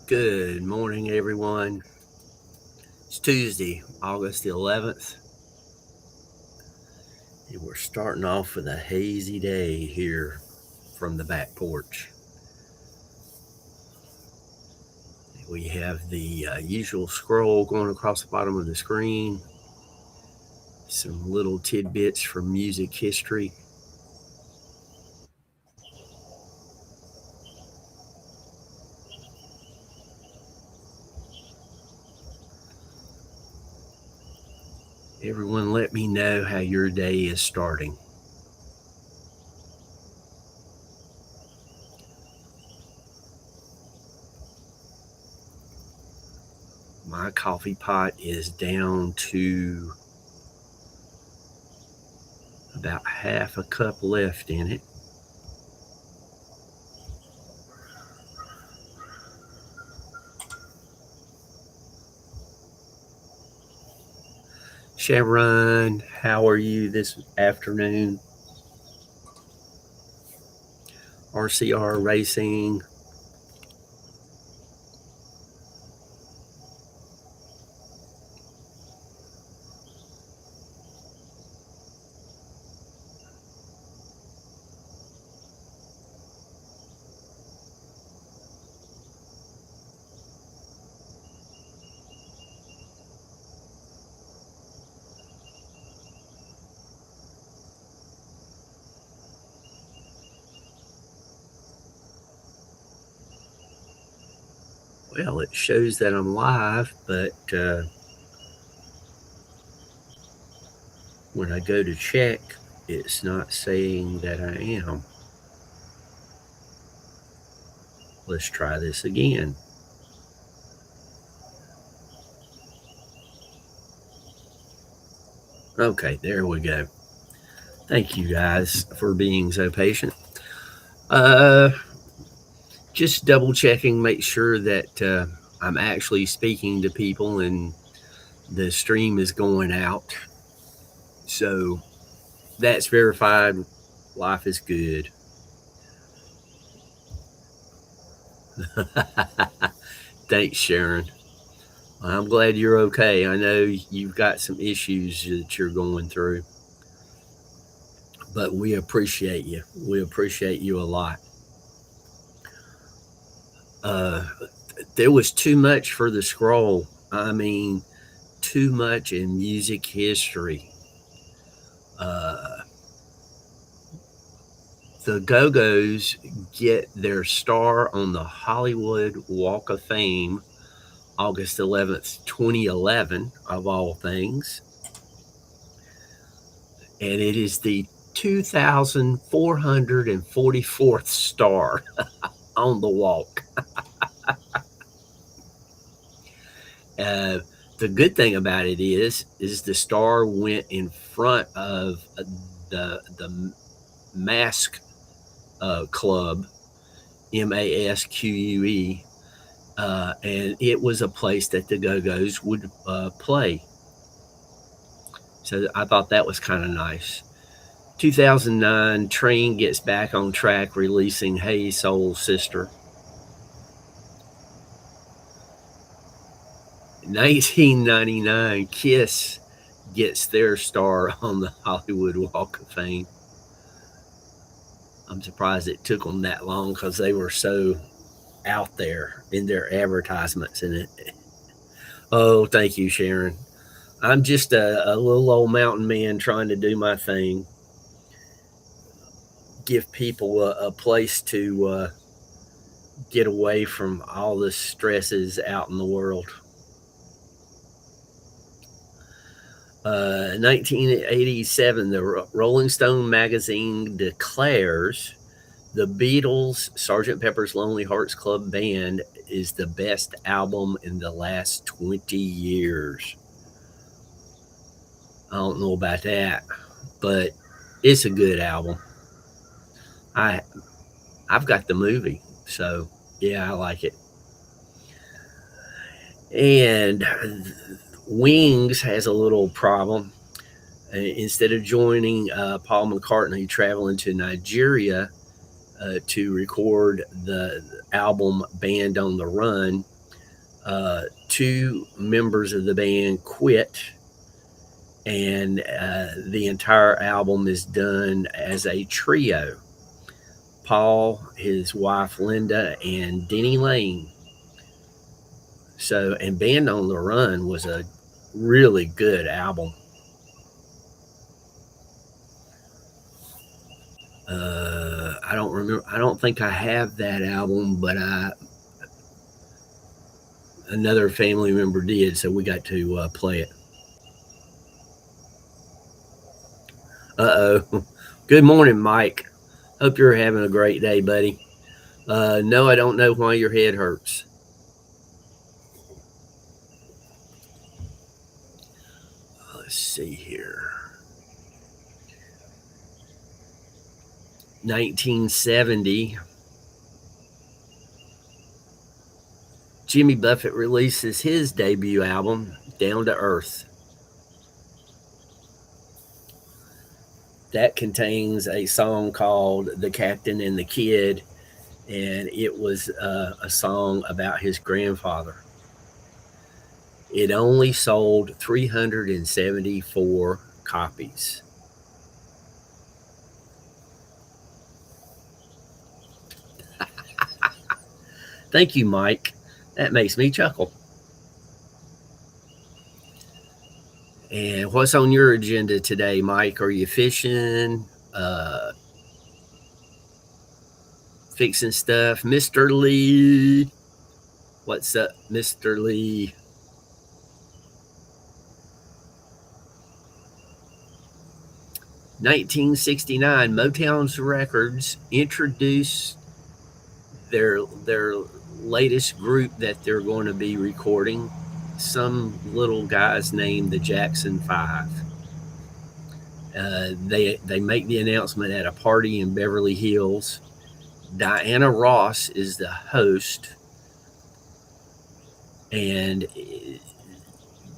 Good morning, everyone. It's Tuesday, August the 11th, and we're starting off with a hazy day here from the back porch. We have the usual scroll going across the bottom of the screen, some little tidbits from music history. Everyone, let me know how your day is starting. My coffee pot is down to about half a cup left in it. Chevron, how are you this afternoon? RCR Racing. Well, it shows that I'm live, but when I go to check, it's not saying that I am. Let's try this again. Okay, there we go. Thank you guys for being so patient. Just double checking, make sure that I'm actually speaking to people and the stream is going out. So that's verified. Life is good. Thanks, Sharon. I'm glad you're okay. I know you've got some issues that you're going through, but we appreciate you. We appreciate you a lot. There was too much for the scroll. I mean, too much in music history. The Go-Go's get their star on the Hollywood Walk of Fame August 11th, 2011, of all things. And it is the 2,444th star on the walk. The good thing about it is the star went in front of the Mask Club, MASQUE, and it was a place that the Go-Go's would play. So I thought that was kind of nice. 2009, Train gets back on track, releasing Hey Soul Sister. 1999, Kiss gets their star on the Hollywood Walk of Fame. I'm surprised it took them that long because they were so out there in their advertisements in it. Oh, thank you, Sharon. I'm just a little old mountain man trying to do my thing, give people a place to get away from all the stresses out in the world. 1987, the Rolling Stone magazine declares the Beatles' Sgt. Pepper's Lonely Hearts Club Band is the best album in the last 20 years. I don't know about that, but it's a good album. I've got the movie, so yeah, I like it. And Wings has a little problem. Instead of joining Paul McCartney traveling to Nigeria to record the album Band on the Run, Two members of the band quit, and the entire album is done as a trio. Paul, his wife Linda, and Denny Lane. So, and Band on the Run was a really good album. I don't remember. I don't think I have that album, but another family member did, so we got to play it. Uh-oh. Good morning, Mike. Hope you're having a great day, buddy. No, I don't know why your head hurts. Let's see here. 1970, Jimmy Buffett releases his debut album, Down to Earth. That contains a song called The Captain and the Kid, and it was a song about his grandfather. It only sold 374 copies. Thank you, Mike. That makes me chuckle. And what's on your agenda today, Mike? Are you fishing? Fixing stuff? Mr. Lee. What's up, Mr. Lee? (1969) Motown's Records introduced their latest group that they're going to be recording. Some little guys named the Jackson Five. They make the announcement at a party in Beverly Hills. Diana Ross is the host, and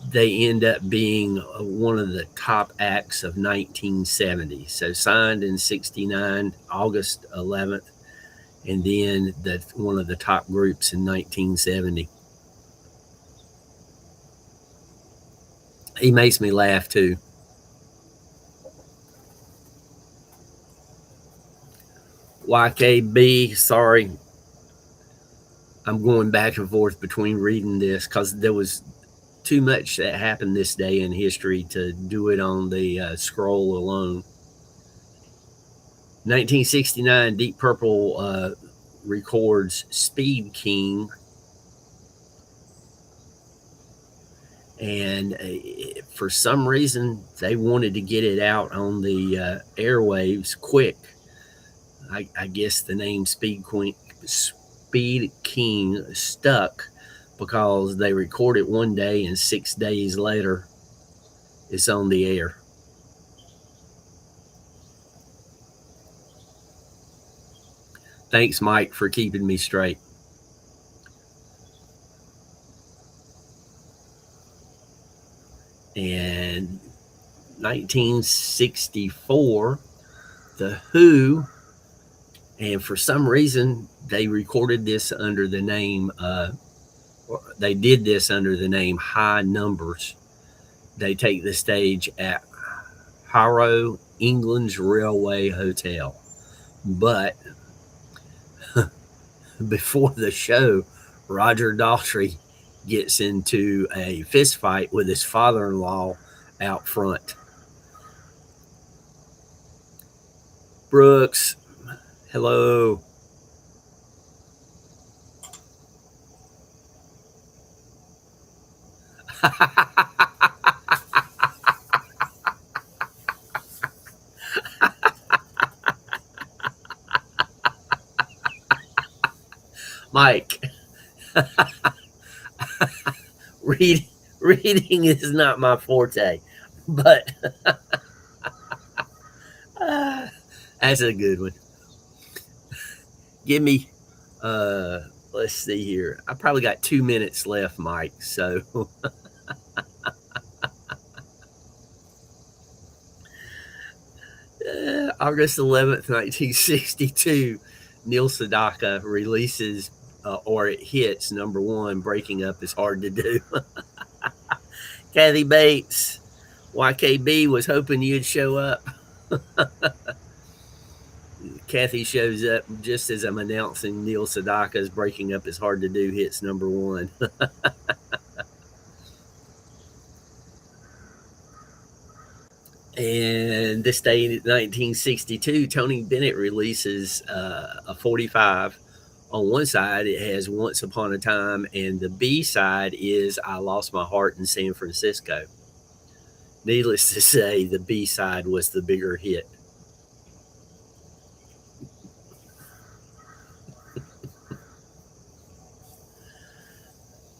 they end up being one of the top acts of 1970. So signed in 69, August 11th, and then one of the top groups in 1970. He makes me laugh too. YKB, sorry. I'm going back and forth between reading this because there was too much that happened this day in history to do it on the scroll alone. 1969, Deep Purple records Speed King. And for some reason, they wanted to get it out on the airwaves quick. I guess the name Speed King stuck because they record it one day and 6 days later it's on the air. Thanks, Mike, for keeping me straight. And 1964, The Who, and for some reason they recorded this under the name they did this under the name High Numbers. They take the stage at Harrow, England's Railway Hotel. But before the show, Roger Daltrey gets into a fist fight with his father-in-law out front. Brooks, hello. Mike, reading is not my forte, but that's a good one. Give me, let's see here. I probably got 2 minutes left, Mike. So August 11th, 1962, Neil Sedaka releases or it hits number one. Breaking up is hard to do. Kathy Bates, YKB was hoping you'd show up. Kathy shows up just as I'm announcing Neil Sedaka's Breaking Up is Hard to Do hits number one. And this day in 1962, Tony Bennett releases a 45. On one side, it has Once Upon a Time, and the B side is I Lost My Heart in San Francisco. Needless to say, the B side was the bigger hit.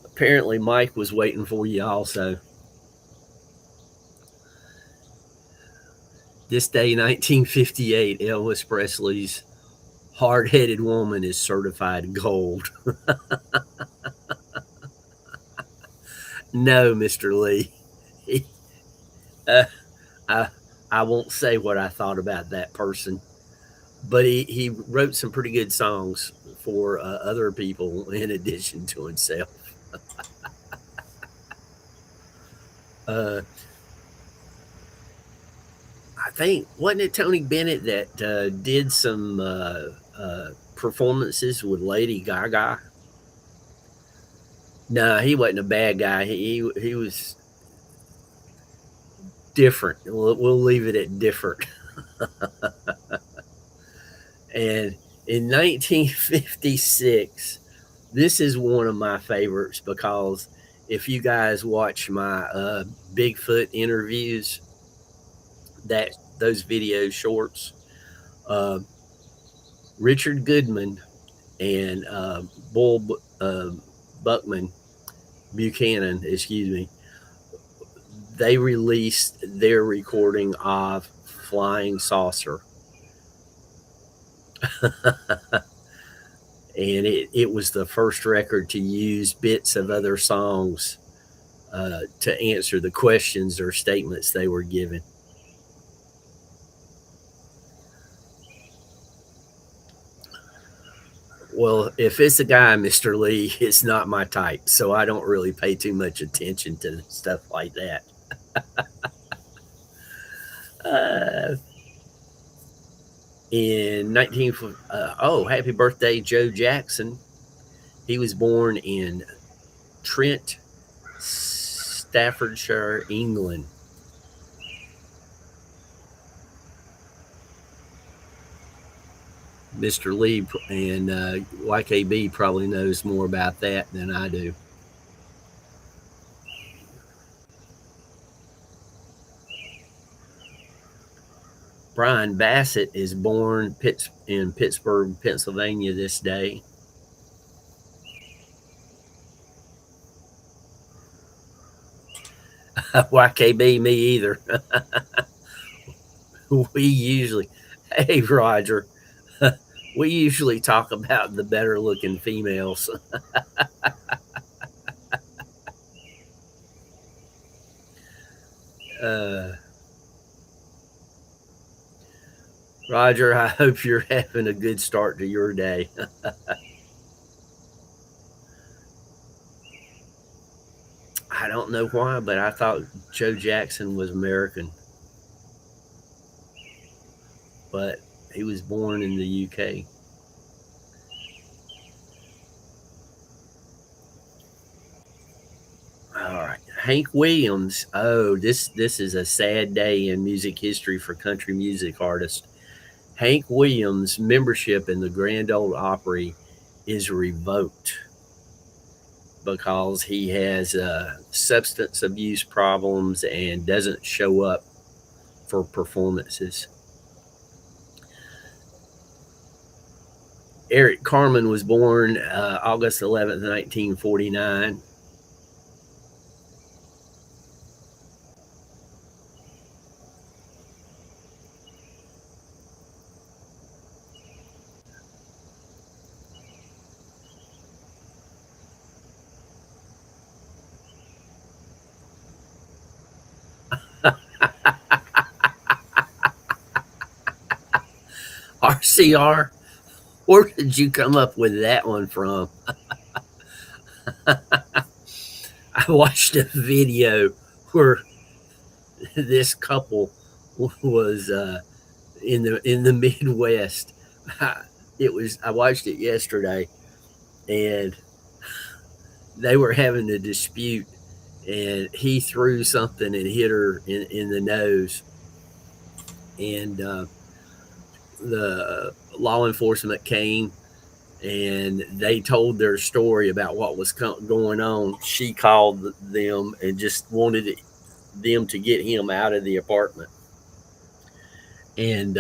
Apparently, Mike was waiting for you also. This day, 1958, Elvis Presley's Hard Headed Woman is certified gold. No, Mr. Lee. uh, I won't say what I thought about that person, but he wrote some pretty good songs for other people in addition to himself. I think, wasn't it Tony Bennett that did some performances with Lady Gaga? No, he wasn't a bad guy. He was different. We'll leave it at different. And in 1956, this is one of my favorites because if you guys watch my Bigfoot interviews, that those video shorts, Richard Goodman and Bull Buchanan, excuse me, they released their recording of Flying Saucer. And it was the first record to use bits of other songs to answer the questions or statements they were given. Well, if it's a guy, Mr. Lee, it's not my type, so I don't really pay too much attention to stuff like that. In happy birthday, Joe Jackson. He was born in Trent, Staffordshire, England. Mr. Lee and YKB probably knows more about that than I do. Brian Bassett is born in Pittsburgh, Pennsylvania this day. YKB, me either. Hey, Roger, we usually talk about the better looking females. Roger, I hope you're having a good start to your day. I don't know why, but I thought Joe Jackson was American. But he was born in the UK. All right. Hank Williams. Oh, this is a sad day in music history for country music artists. Hank Williams' membership in the Grand Ole Opry is revoked because he has substance abuse problems and doesn't show up for performances. Eric Carmen was born August 11th, 1949. RCR, Where did you come up with that one from? I watched a video where this couple was in the Midwest. I watched it yesterday, and they were having a dispute, and he threw something and hit her in the nose, and the law enforcement came and they told their story about what was going on. She called them and just wanted them to get him out of the apartment. And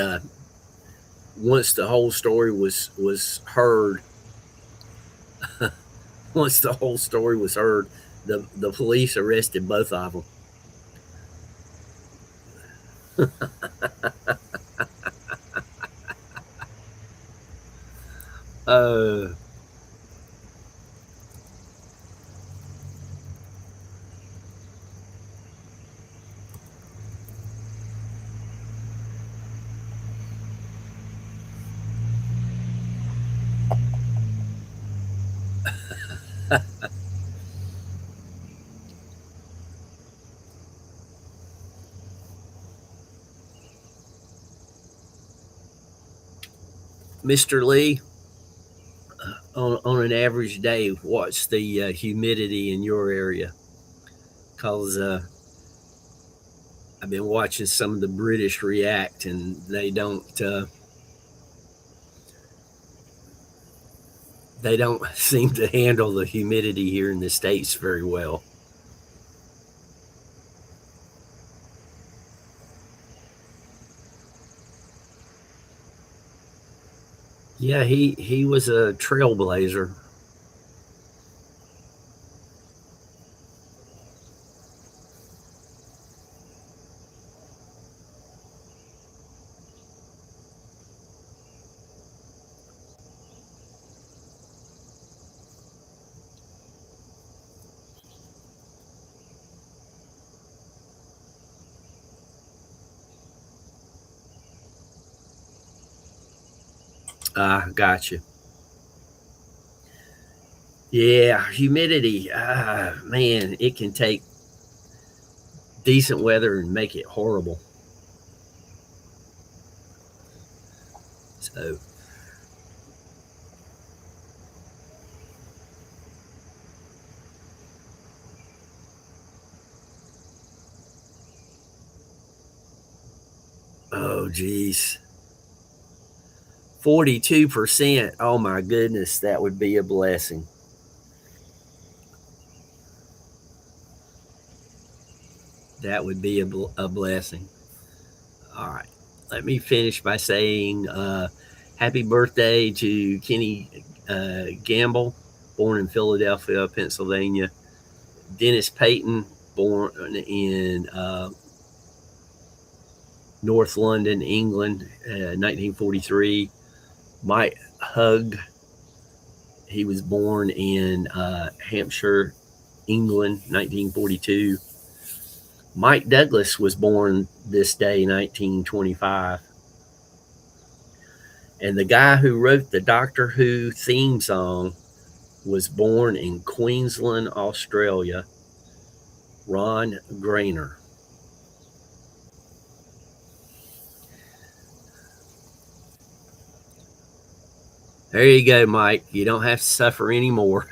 once the whole story was heard, once the whole story was heard, the police arrested both of them. uh, Mr. Lee, on an average day, what's the humidity in your area? Because I've been watching some of the British react, and they don't seem to handle the humidity here in the States very well. Yeah, he was a trailblazer. Gotcha. Yeah, humidity. Man, it can take decent weather and make it horrible. So, oh geez, 42%. Oh my goodness, that would be a blessing. That would be a blessing. All right. Let me finish by saying happy birthday to Kenny Gamble, born in Philadelphia, Pennsylvania. Dennis Payton, born in North London, England, 1943. Mike Hugg, he was born in Hampshire, England, 1942. Mike Douglas was born this day, 1925. And the guy who wrote the Doctor Who theme song was born in Queensland, Australia, Ron Grainer. There you go, Mike. You don't have to suffer anymore.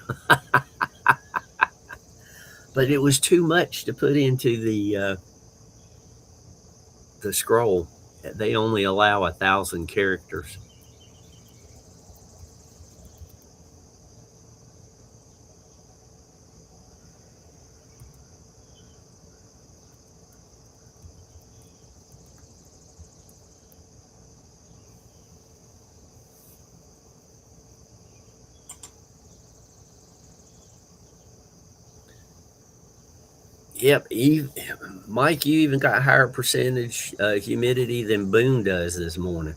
But it was too much to put into the scroll. They only allow 1,000 characters. Yep, Mike, you even got higher percentage humidity than Boone does this morning.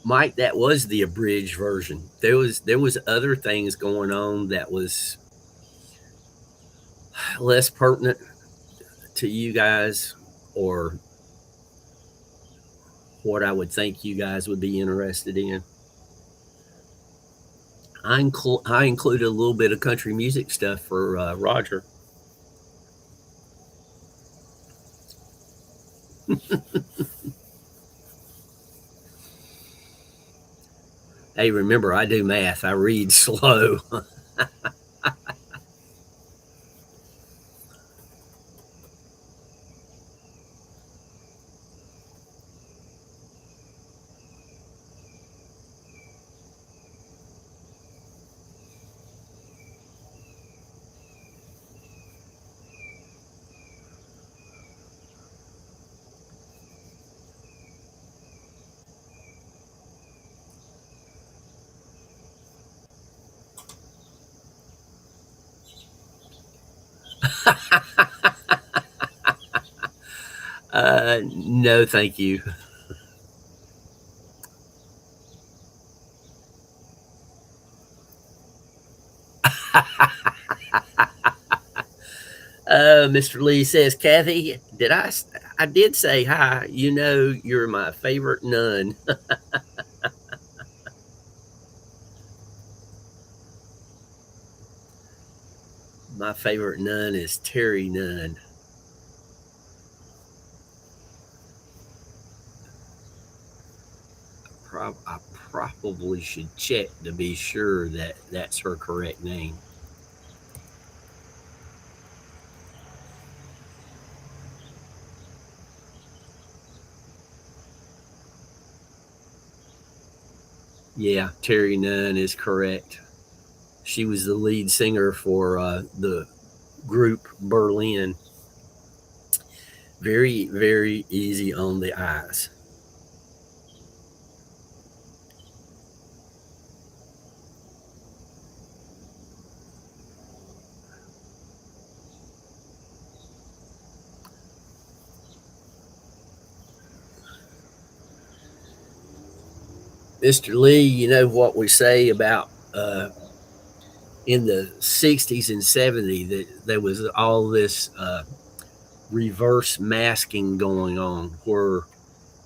Mike, that was the abridged version. There was other things going on that was less pertinent to you guys, or what I would think you guys would be interested in. I included a little bit of country music stuff for Roger. Hey, remember, I do math. I read slow. No, thank you. Mr. Lee says, Kathy, I did say hi. You know, you're my favorite nun. My favorite nun is Terry Nunn. I probably should check to be sure that that's her correct name. Yeah, Terry Nunn is correct. She was the lead singer for the group Berlin. Very, very easy on the eyes. Mr. Lee, you know what we say about in the 60s and 70s that there was all this reverse masking going on, where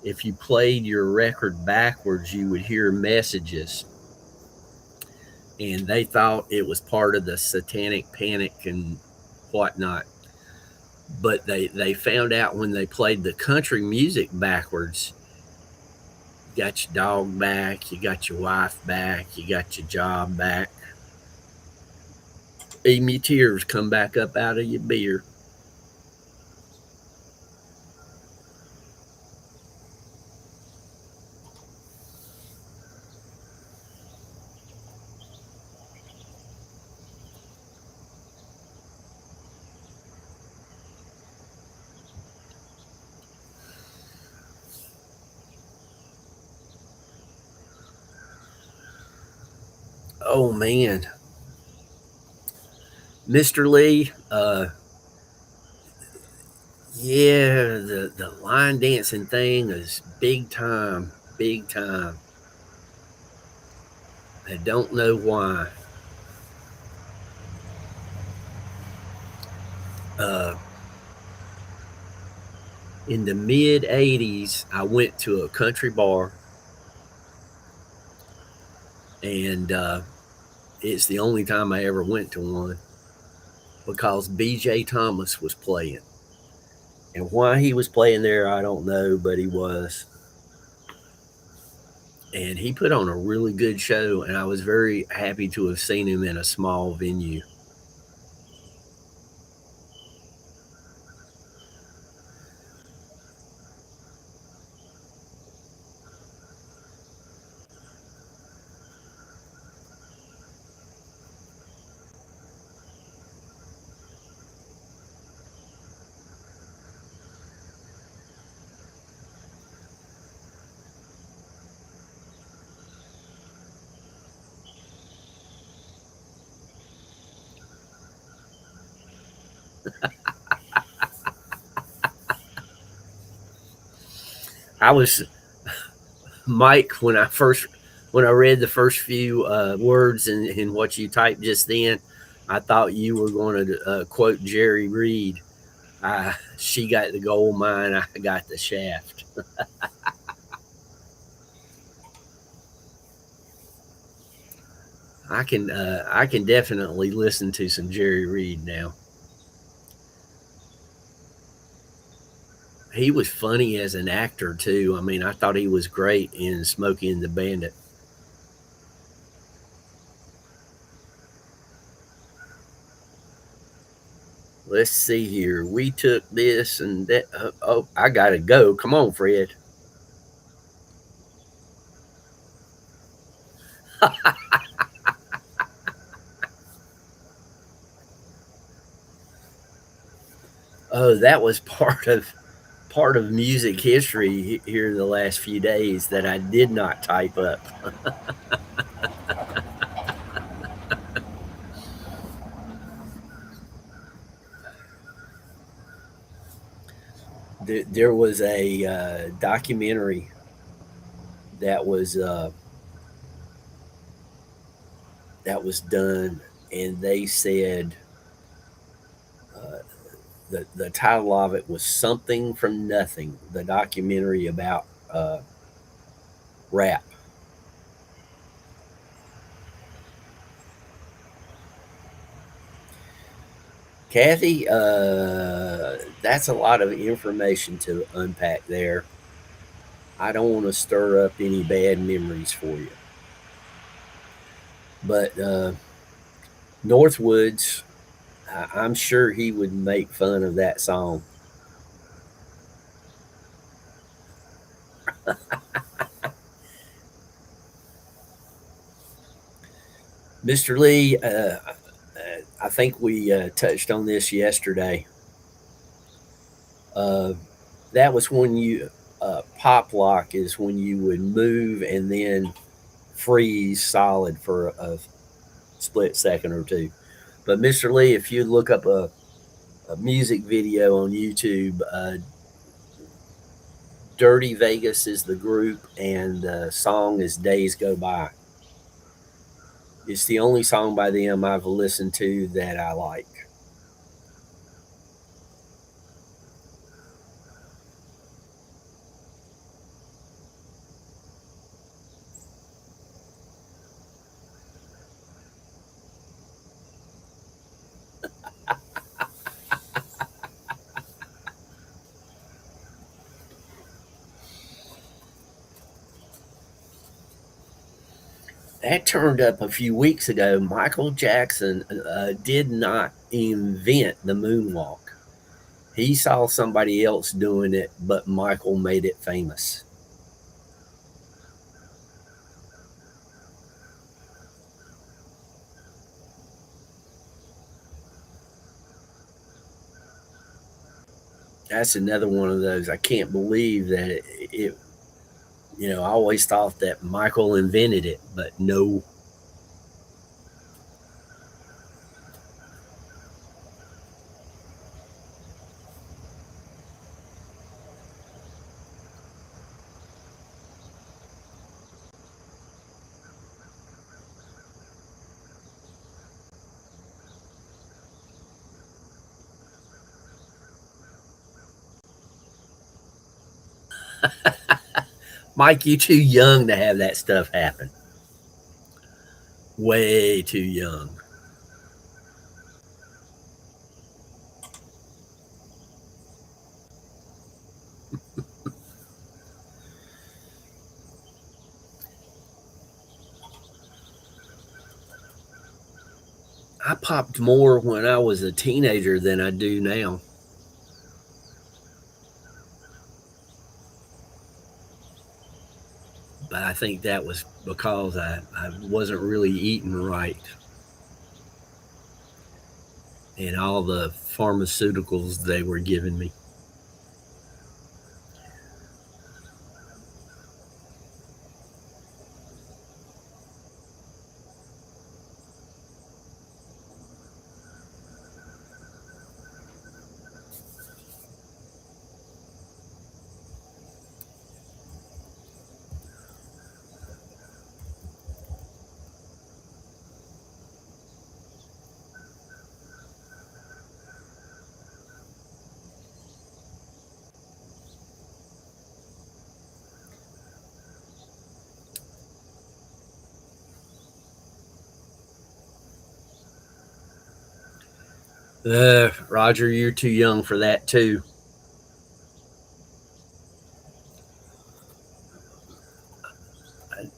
if you played your record backwards, you would hear messages, and they thought it was part of the satanic panic and whatnot. But they found out when they played the country music backwards, you got your dog back, you got your wife back, you got your job back. Even your tears come back up out of your beer. Oh man, Mr. Lee, yeah, the line dancing thing is big time, big time. I don't know why. Uh, in the mid '80s, I went to a country bar, and it's the only time I ever went to one because B.J. Thomas was playing. And why he was playing there, I don't know, but he was. And he put on a really good show, and I was very happy to have seen him in a small venue. I was Mike, when I read the first few words in what you typed just then, I thought you were going to quote Jerry Reed. She got the gold mine, I got the shaft. I can definitely listen to some Jerry Reed now. He was funny as an actor too. I mean, I thought he was great in Smokey and the Bandit. Let's see here. We took this and that. Oh, I gotta go. Come on, Fred. Oh, that was part of music history here the last few days that I did not type up. There was a documentary that was uh, that was done, and they said uh, the title of it was something from nothing. The documentary about rap. Kathy, that's a lot of information to unpack there. I don't want to stir up any bad memories for you, but Northwoods, I'm sure he would make fun of that song. Mr. Lee, I think we touched on this yesterday. Uh, that was when you pop lock is when you would move and then freeze solid for a split second or two. But Mr. Lee, if you look up a music video on YouTube, Dirty Vegas is the group, and the song is Days Go By. It's the only song by them I've listened to that I like. That turned up a few weeks ago. Michael Jackson did not invent the moonwalk. He saw somebody else doing it, but Michael made it famous. That's another one of those. I can't believe that I always thought that Michael invented it, but no. Mike, you too young to have that stuff happen. Way too young. I popped more when I was a teenager than I do now. But I think that was because I wasn't really eating right and all the pharmaceuticals they were giving me. Roger, you're too young for that too.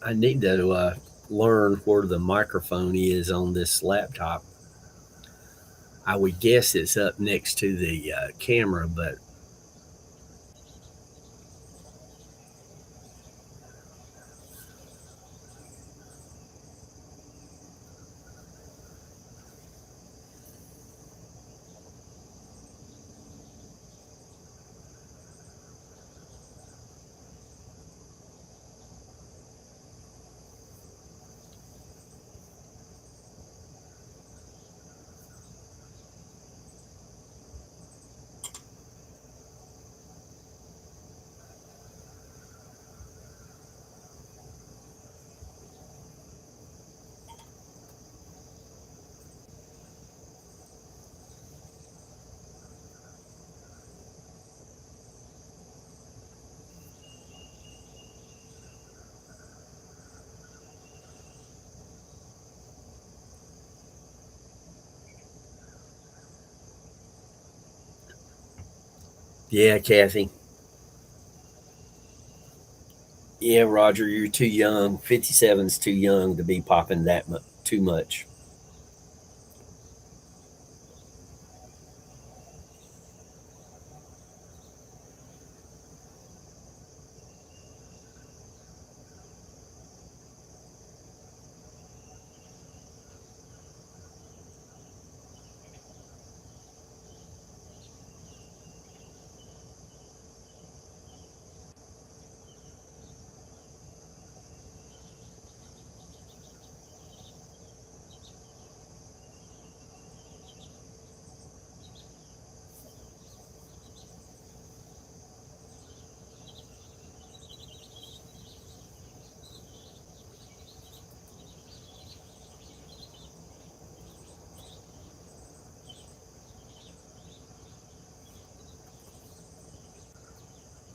I need to learn where the microphone is on this laptop. I would guess it's up next to the camera, but yeah, Kathy. Yeah, Roger, you're too young. 57's too young to be popping too much.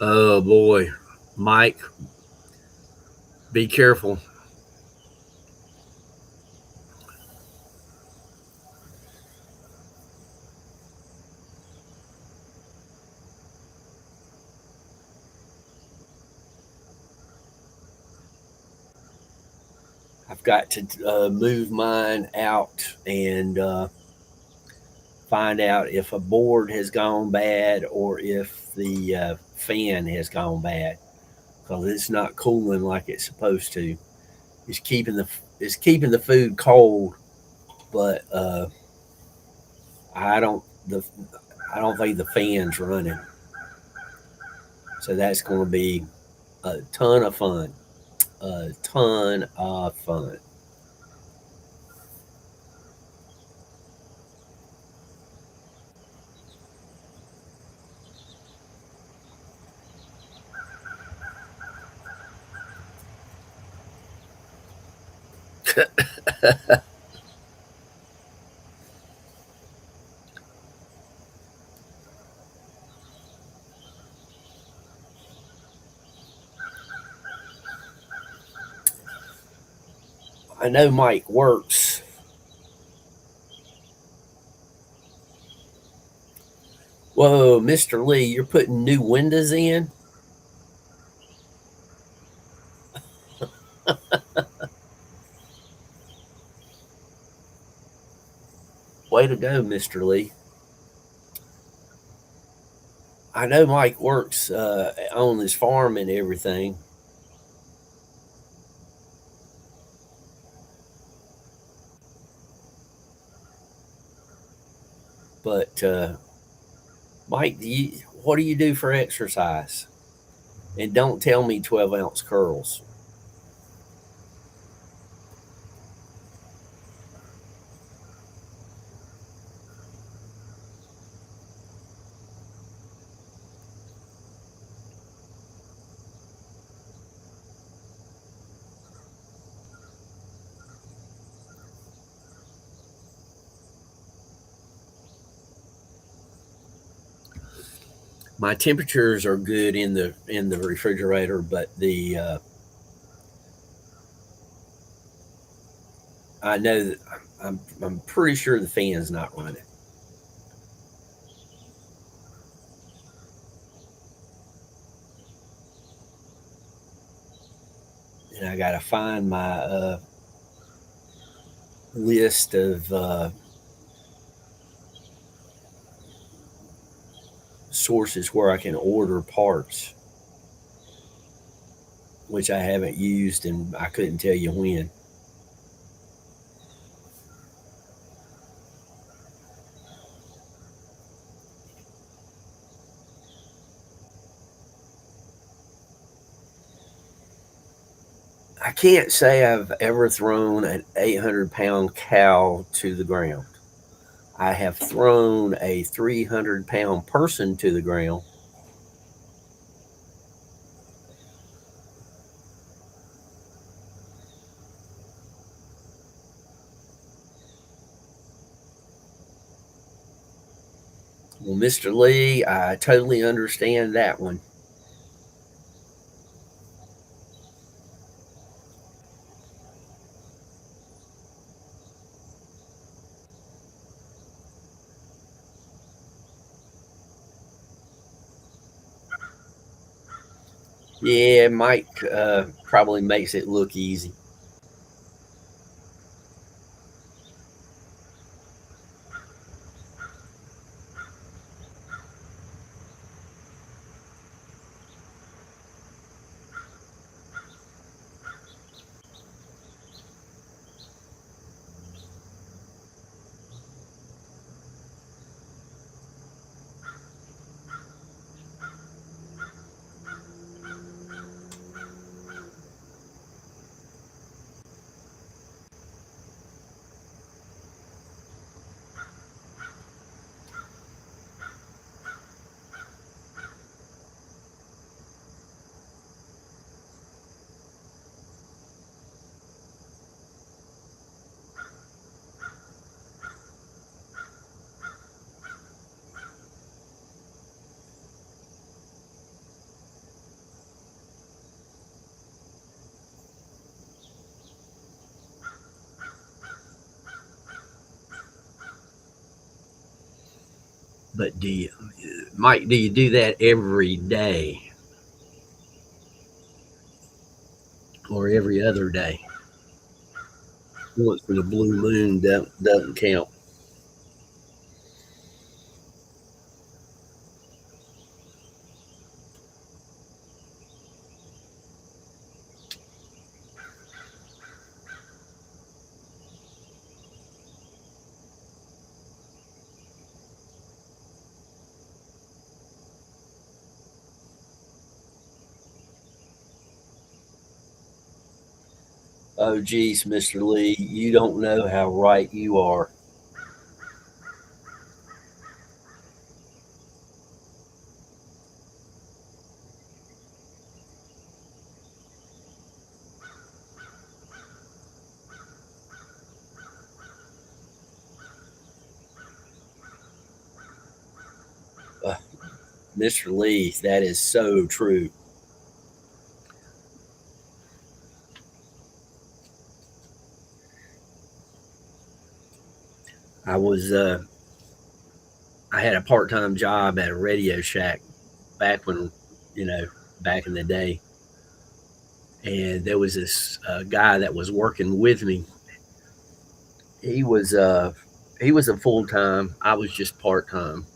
Oh boy, Mike, be careful. I've got to move mine out and find out if a board has gone bad or if the fan has gone bad because it's not cooling like it's supposed to. It's keeping the it's keeping the food cold, but I don't the I don't think the fan's running. So that's going to be a ton of fun. A ton of fun. I know Mike works. Whoa, Mr. Lee, you're putting new windows in? Way to go, Mr. Lee. I know Mike works on his farm and everything, but Mike, what do you do for exercise? And don't tell me 12-ounce curls. My temperatures are good in the refrigerator, but the I know that I'm pretty sure the fan's not running. I got to find my list of sources where I can order parts, which I haven't used and I couldn't tell you when. I can't say I've ever thrown an 800-pound cow to the ground. I have thrown a 300-pound person to the ground. Well, Mr. Lee, I totally understand that one. Yeah, Mike probably makes it look easy. But Mike, do you do that every day or every other day? Once for the blue moon doesn't count. Oh, geez, Mr. Lee, you don't know how right you are. Uh, Mr. Lee, that is so true. I was I had a part-time job at a Radio Shack back when, you know, back in the day, and there was this guy that was working with me. He was he was a full-time. I was just part-time,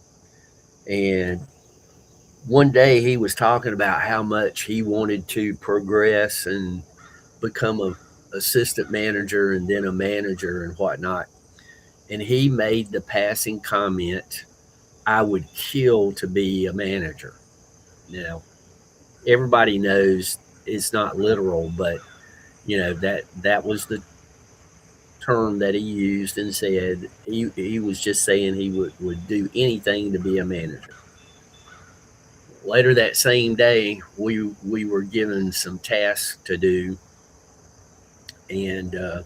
and one day he was talking about how much he wanted to progress and become a assistant manager and then a manager and whatnot. And he made the passing comment, I would kill to be a manager. Now, everybody knows it's not literal, but that was the term that he used and said he was just saying he would do anything to be a manager. Later that same day, we were given some tasks to do, and uh,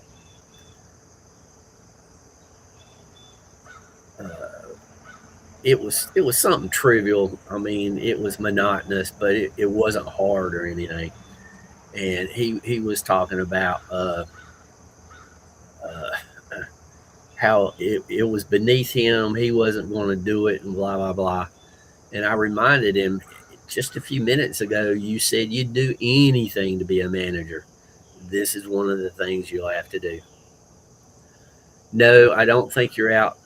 it was something trivial. I mean, it was monotonous, but it wasn't hard or anything. And he was talking about uh, how it was beneath him. He wasn't going to do it, and blah blah blah. And I reminded him just a few minutes ago, you said you'd do anything to be a manager. this is one of the things you'll have to do. No, I don't think you're out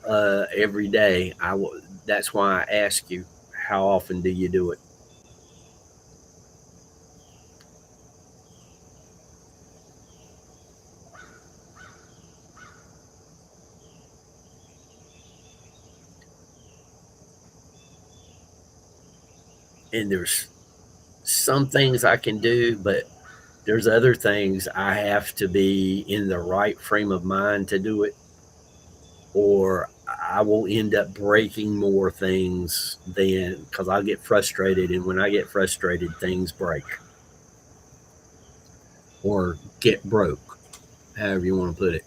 every day. That's why I ask you, how often do you do it? And there's some things I can do, but there's other things I have to be in the right frame of mind to do it, or I will end up breaking more things than, because I'll get frustrated. And when I get frustrated, things break or get broke, however you want to put it.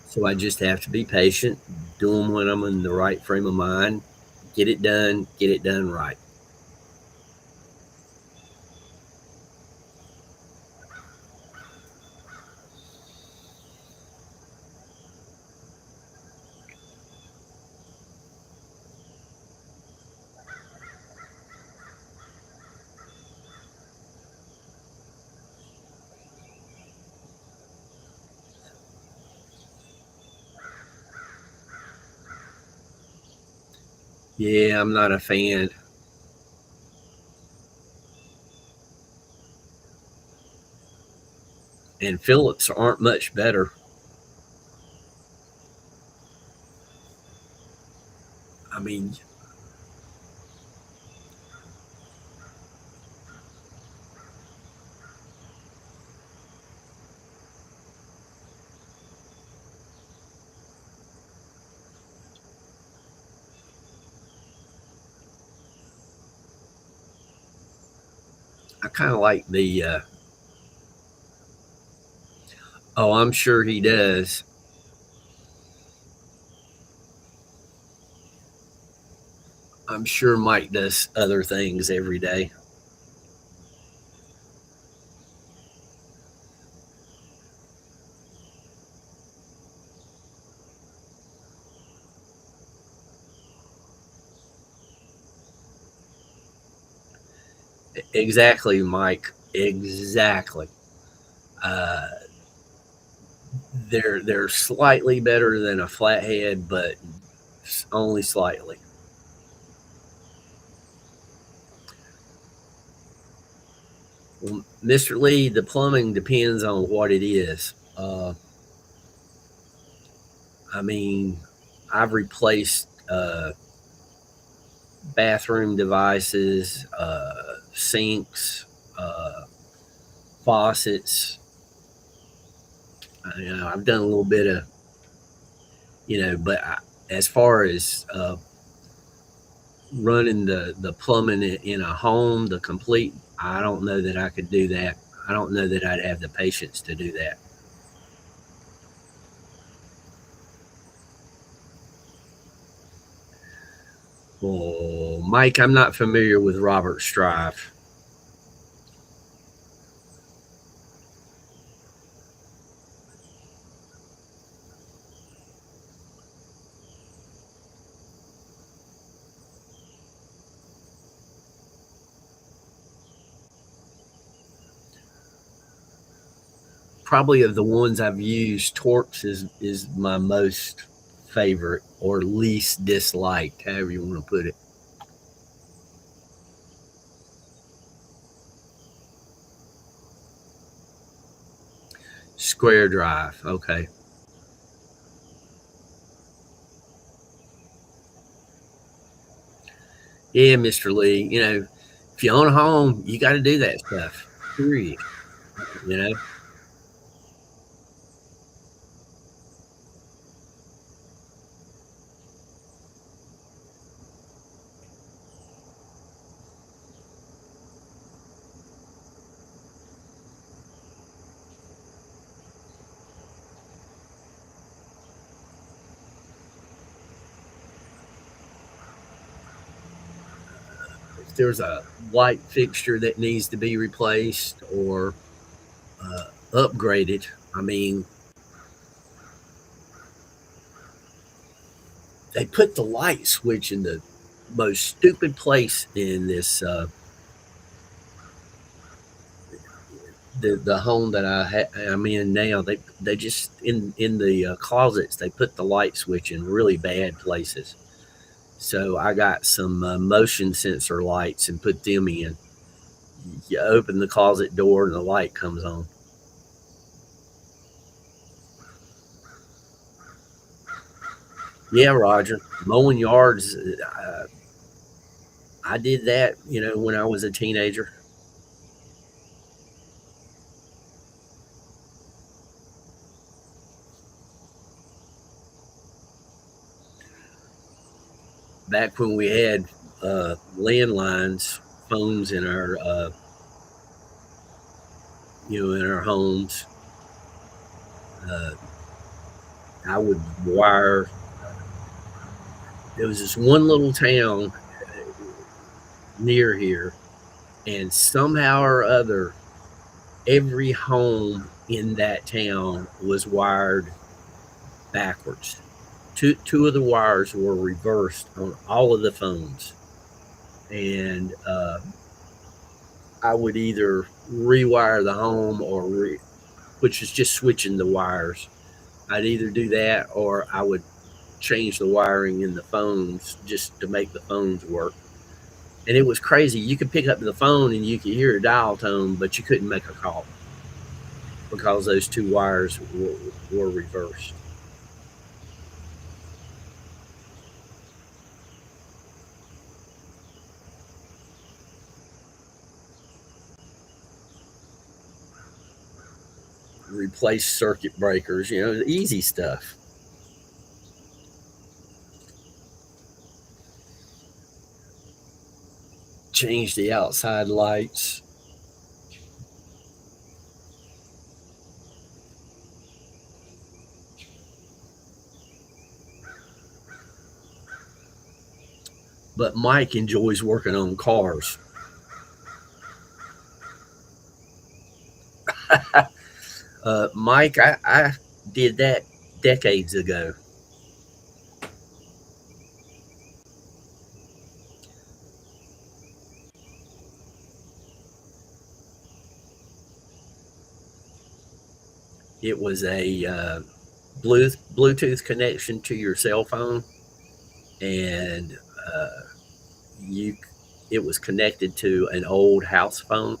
So I just have to be patient, do them when I'm in the right frame of mind, get it done right. Yeah, I'm not a fan. And Phillips aren't much better. I mean, I kind of like the. Oh, I'm sure he does. I'm sure Mike does other things every day. Exactly, Mike. Exactly. Uh, they're slightly better than a flathead, but only slightly. Well, Mr. Lee, the plumbing depends on what it is. I mean, I've replaced bathroom devices, sinks, faucets. I've done a little bit of, but as far as running the plumbing in a home, the complete, I don't know that I could do that. I don't know that I'd have the patience to do that. Well, Mike, I'm not familiar with Robert Strive. Probably of the ones I've used, Torx is my most favorite or least disliked, however you want to put it. Square Drive. Okay. Yeah, Mr. Lee. If you own a home, you got to do that stuff. Period. You know. If there's a light fixture that needs to be replaced or upgraded, I mean, they put the light switch in the most stupid place in this. the home that I'm in now, they just in the closets they put the light switch in really bad places. So I got some motion sensor lights and put them in. You open the closet door and the light comes on. Yeah, Roger. Mowing yards. I did that, when I was a teenager. Back when we had landlines, phones in our, in our homes. Uh, I would wire. There was this one little town near here, and somehow or other, every home in that town was wired backwards. Two of the wires were reversed on all of the phones, and I would either rewire the home which is just switching the wires. I'd either do that or I would change the wiring in the phones just to make the phones work. And it was crazy. You could pick up the phone and you could hear a dial tone, but you couldn't make a call because those two wires were reversed. Replace circuit breakers, the easy stuff. Change the outside lights. But Mike enjoys working on cars. Mike, I did that decades ago. It was a Bluetooth connection to your cell phone, and uh, you it was connected to an old house phone,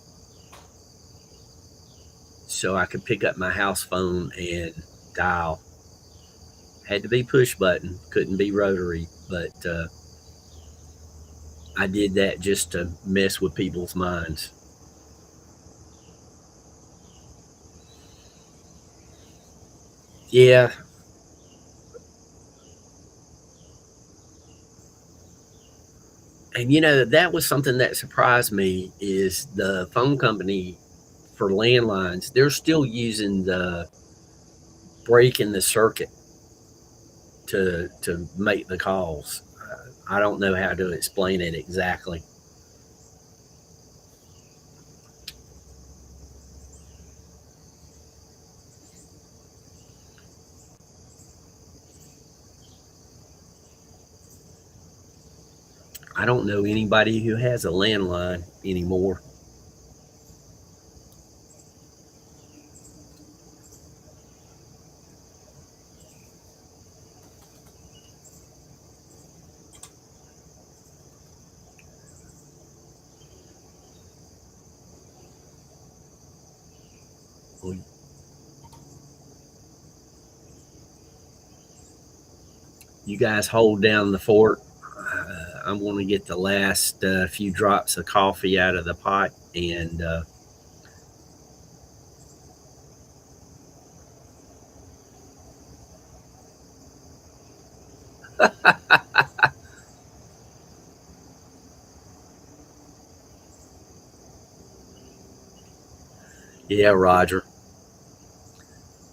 so I could pick up my house phone and dial. Had to be push button, couldn't be rotary, but I did that just to mess with people's minds. Yeah, and that was something that surprised me is the phone company for landlines. They're still using the break in the circuit to make the calls. I don't know how to explain it exactly. I don't know anybody who has a landline anymore. Well, you guys hold down the fort. I'm going to get the last few drops of coffee out of the pot, and yeah, Roger.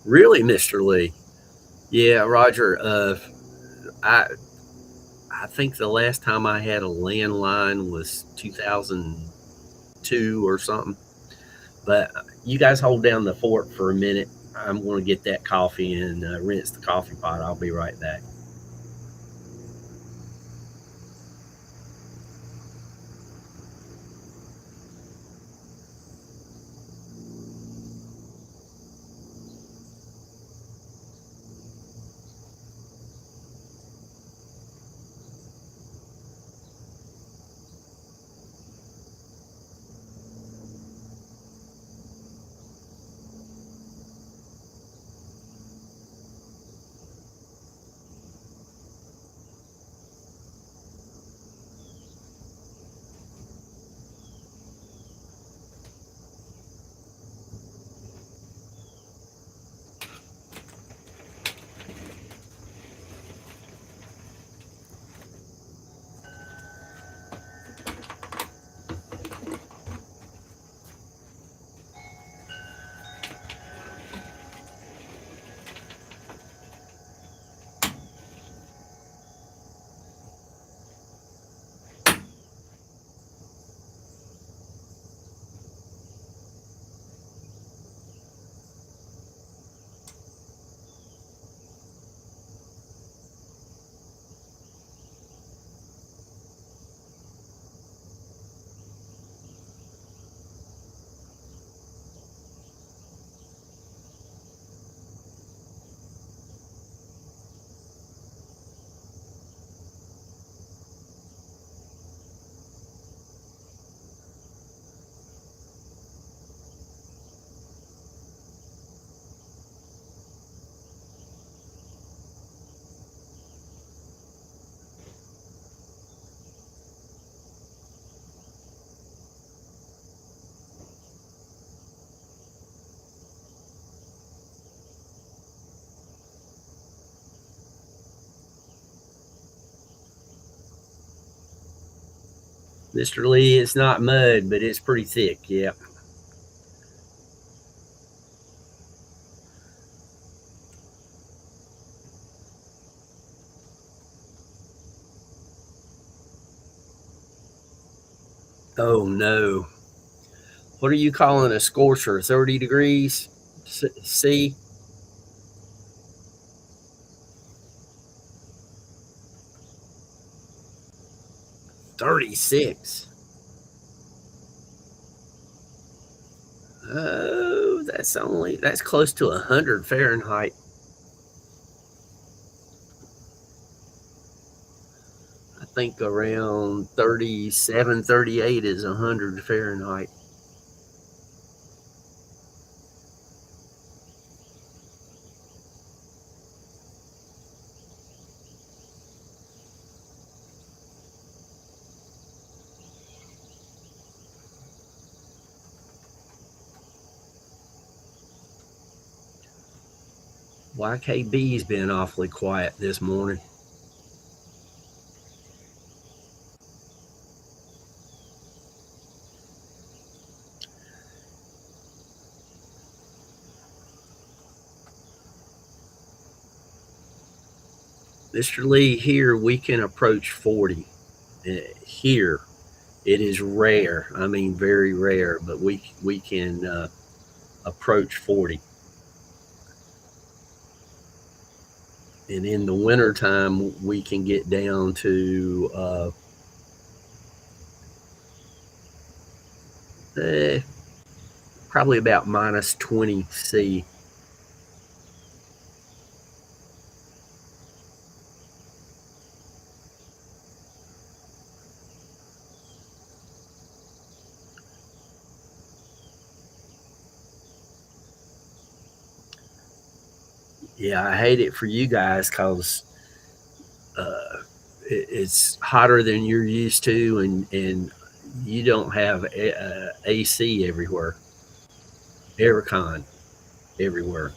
Really, Mr. Lee? Yeah, Roger. I I think the last time I had a landline was 2002 or something. But you guys hold down the fort for a minute. I'm going to get that coffee and rinse the coffee pot. I'll be right back. Mr. Lee, it's not mud, but it's pretty thick. Yeah. Oh no. What are you calling a scorcher? 30 degrees C? 36. Oh, that's close to 100 Fahrenheit. I think around 37, 38 is 100 Fahrenheit. YKB's been awfully quiet this morning. Mr. Lee, here we can approach 40. Here, it is rare. I mean, very rare, but we can approach 40. And in the wintertime, we can get down to eh, probably about minus 20 C. Yeah, I hate it for you guys because it's hotter than you're used to, and you don't have AC everywhere, aircon everywhere.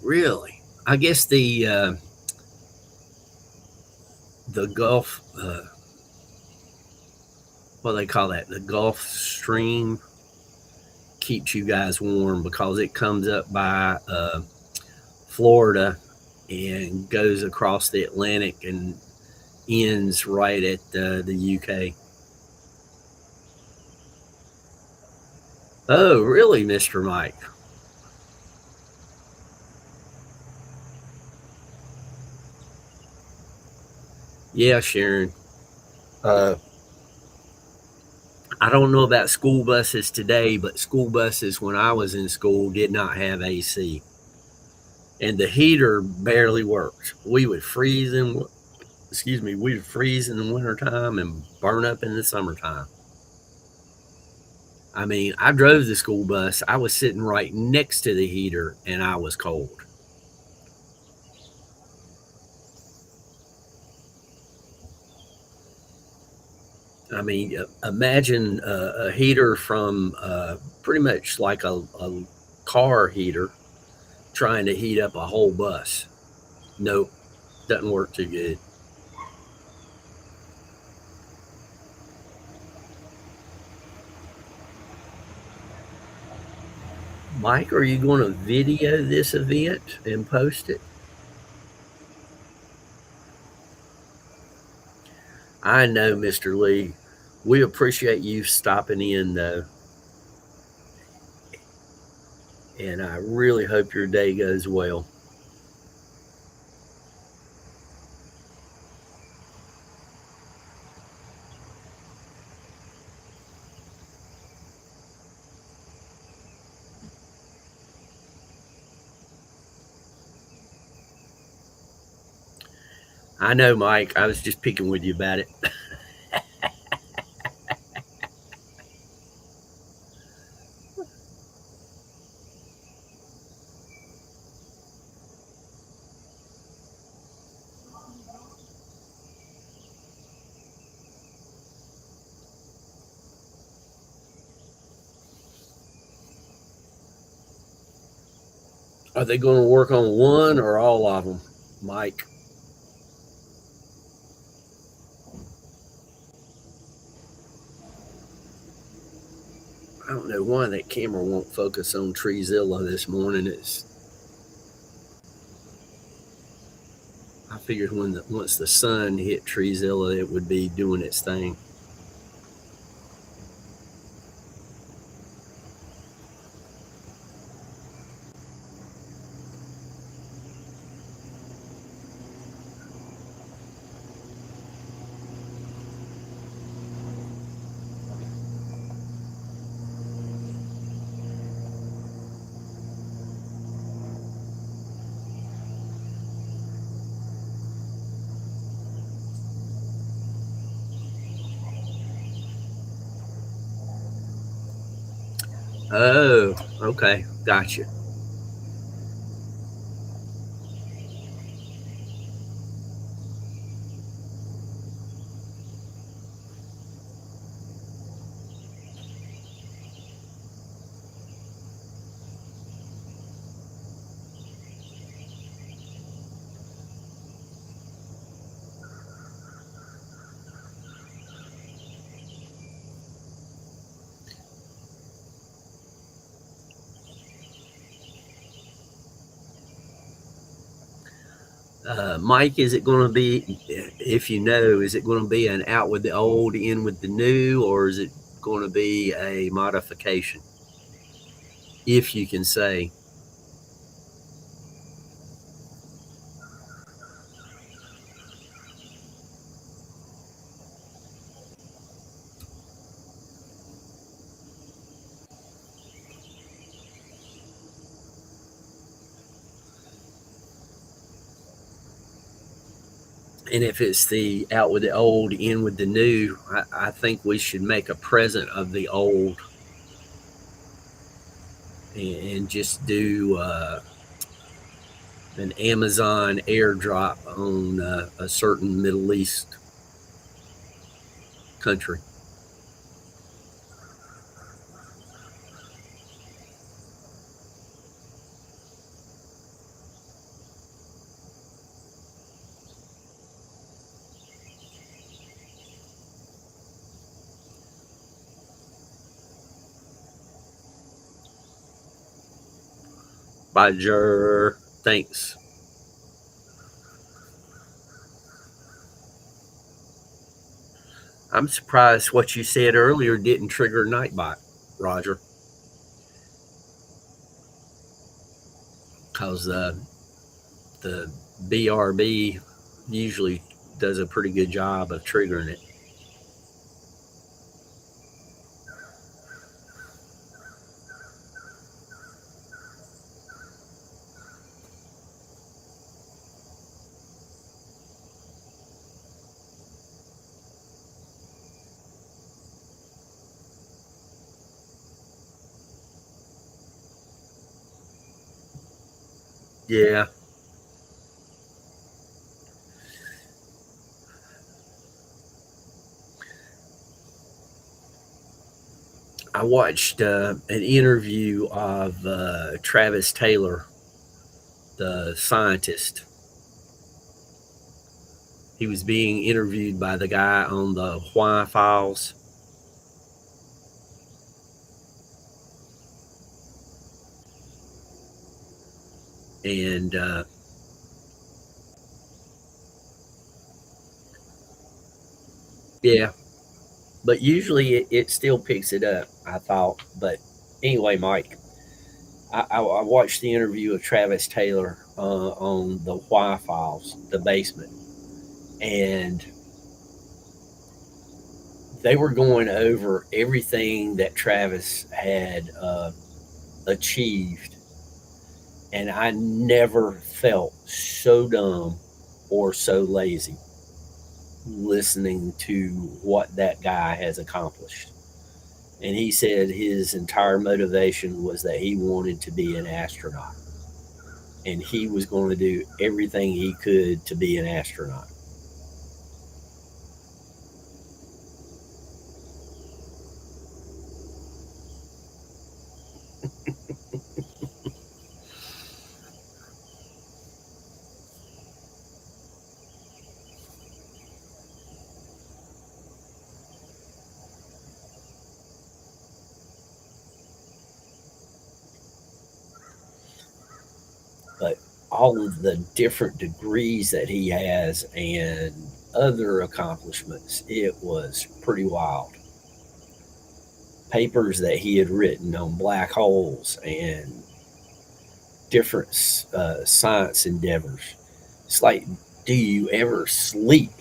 Really, I guess the Gulf, what do they call that? The Gulf Stream keeps you guys warm because it comes up by Florida and goes across the Atlantic and ends right at the UK. Oh, really, Mr. Mike? Yeah, Sharon. Uh, I don't know about school buses today, but school buses when I was in school did not have AC, and the heater barely worked. We would freeze in, excuse me, we'd freeze in the wintertime and burn up in the summertime. I mean, I drove the school bus. I was sitting right next to the heater, and I was cold. I mean, imagine a heater from pretty much like a car heater trying to heat up a whole bus. Nope, doesn't work too good. Mike, are you going to video this event and post it? I know, Mr. Lee. We appreciate you stopping in, though, and I really hope your day goes well. I know, Mike. I was just picking with you about it. Are they going to work on one or all of them, Mike? I don't know why that camera won't focus on Treezilla this morning. I figured once the sun hit Treezilla, it would be doing its thing. Oh, okay, gotcha. Mike, is it going to be, if you know, is it going to be an out with the old, in with the new, or is it going to be a modification? If you can say. And if it's the out with the old, in with the new, I think we should make a present of the old and just do an Amazon airdrop on a certain Middle East country. Roger. Thanks. I'm surprised what you said earlier didn't trigger Nightbot, Roger, because the BRB usually does a pretty good job of triggering it. Yeah, I watched an interview of Travis Taylor, the scientist. He was being interviewed by the guy on the Why Files, and yeah, but usually it still picks it up. I thought, but anyway, Mike, I watched the interview of Travis Taylor on the Why Files, the basement, and they were going over everything that Travis had achieved, and I never felt so dumb or so lazy listening to what that guy has accomplished. And he said his entire motivation was that he wanted to be an astronaut and he was going to do everything he could to be an astronaut. But all of the different degrees that he has and other accomplishments, it was pretty wild. Papers that he had written on black holes and different science endeavors. It's like, do you ever sleep?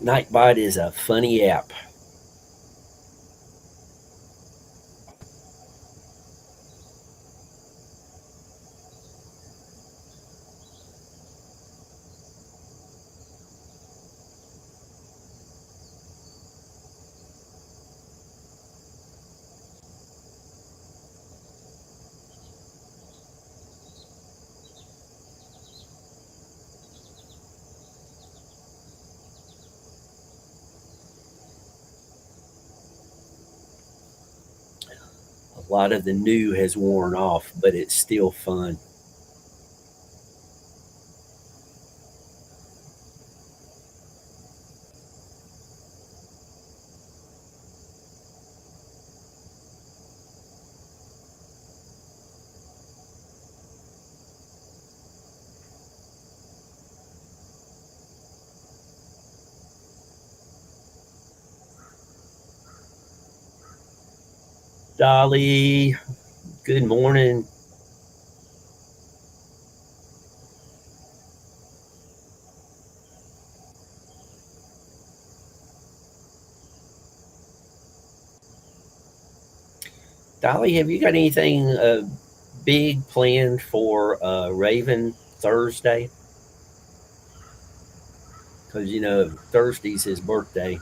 Nightbot is a funny app. A lot of the new has worn off, but it's still fun. Dolly, good morning. Dolly, have you got anything big planned for Raven Thursday? Because you know Thursday's his birthday.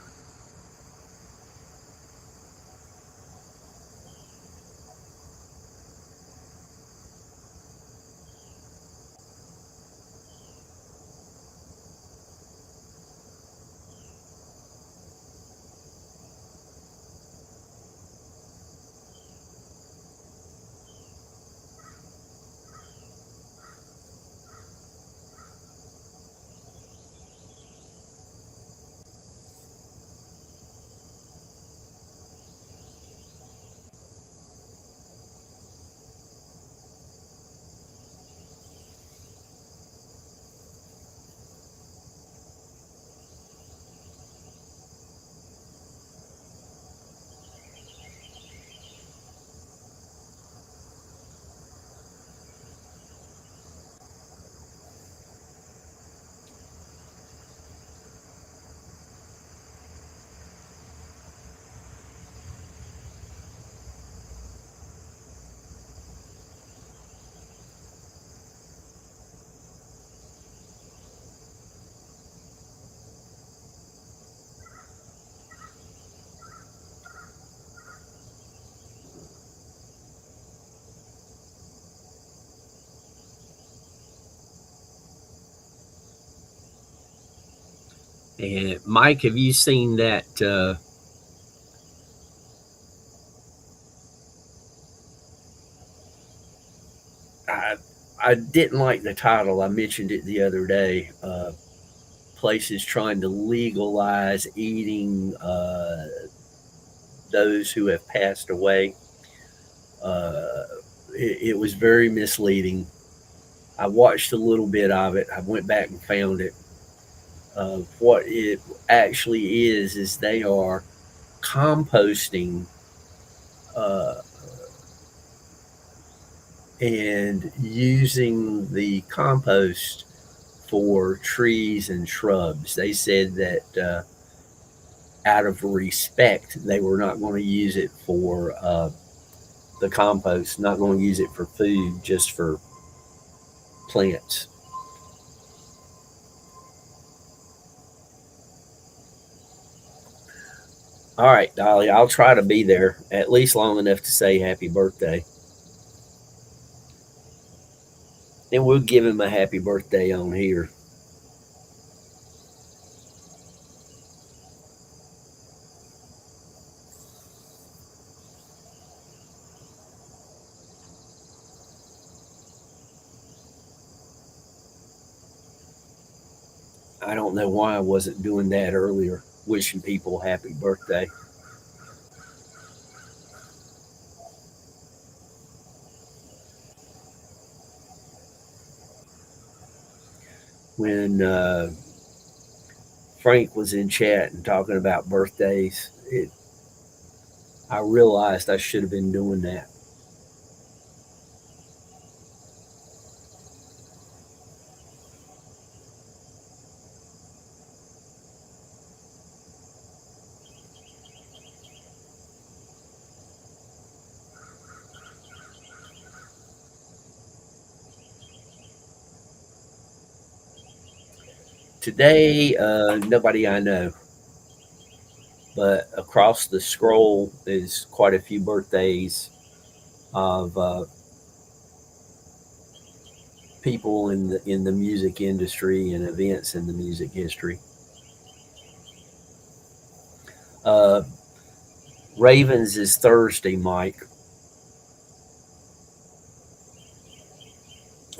And Mike, have you seen that? I I didn't like the title. I mentioned it the other day. Places trying to legalize eating those who have passed away. Uh, it was very misleading. I watched a little bit of it. I went back and found it. What it actually is they are composting uh, and using the compost for trees and shrubs. They said that out of respect, they were not going to use it for the compost, not going to use it for food, just for plants. All right, Dolly, I'll try to be there at least long enough to say happy birthday. And we'll give him a happy birthday on here. I don't know why I wasn't doing that earlier, wishing people happy birthday. When Frank was in chat and talking about birthdays, I realized I should have been doing that. Today, nobody I know, but across the scroll is quite a few birthdays of people in the music industry and events in the music history. Uh, Ravens is Thursday, Mike.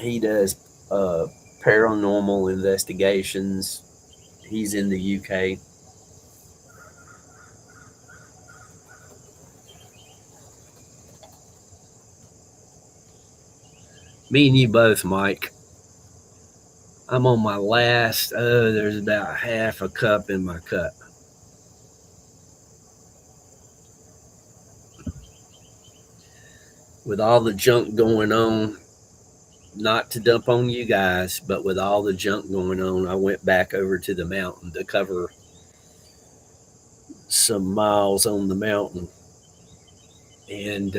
He does uh, paranormal investigations. He's in the UK. Me and you both, Mike. I'm on my last. There's about half a cup in my cup. With all the junk going on, not to dump on you guys, but with all the junk going on, I went back over to the mountain to cover some miles on the mountain. And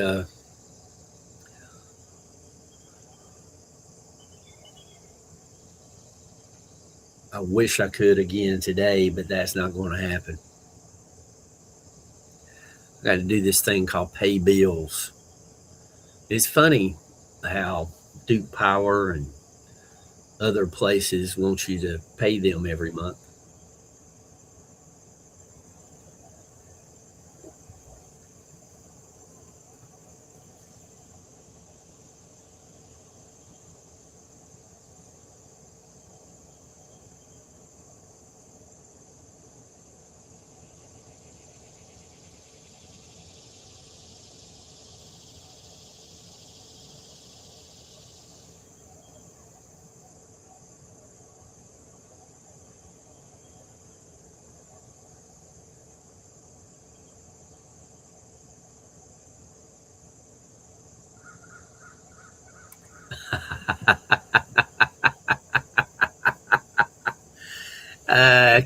I wish I could again today, but that's not going to happen. I got to do this thing called pay bills. It's funny how Duke Power and other places want you to pay them every month.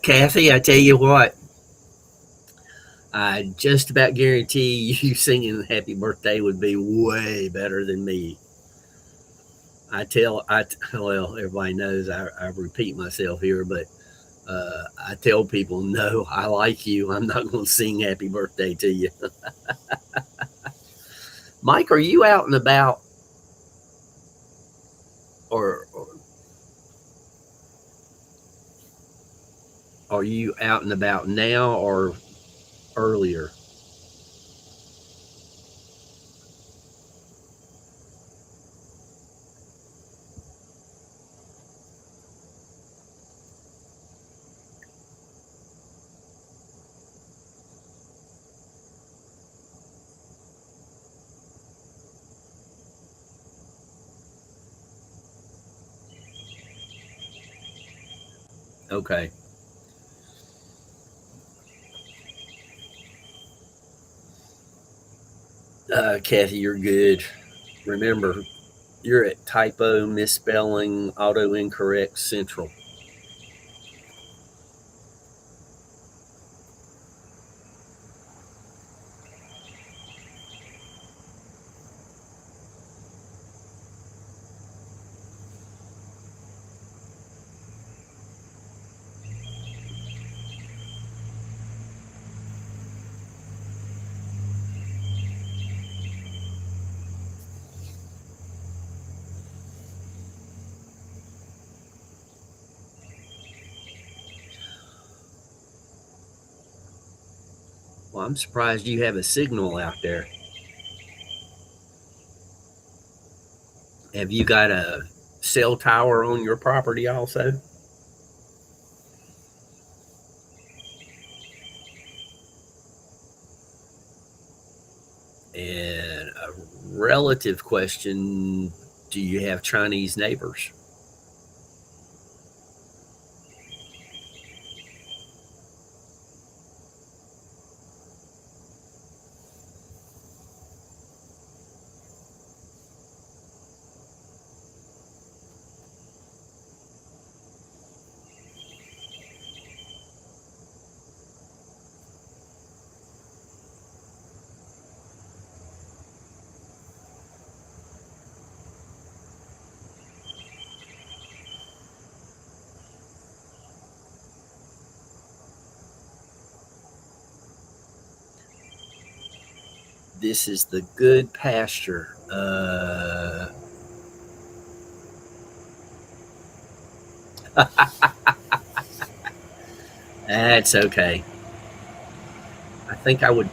Kathy, I tell you what, I just about guarantee you singing happy birthday would be way better than me. Well, everybody knows I repeat myself here, but I tell people, no, I like you. I'm not going to sing happy birthday to you. Mike, are you out and about, or are you out and about now or earlier? Okay. Kathy, you're good. Remember, you're at typo, misspelling, auto incorrect central. Well, I'm surprised you have a signal out there. Have you got a cell tower on your property also? And a relative question, do you have Chinese neighbors? This is the good pasture. That's okay. I think I would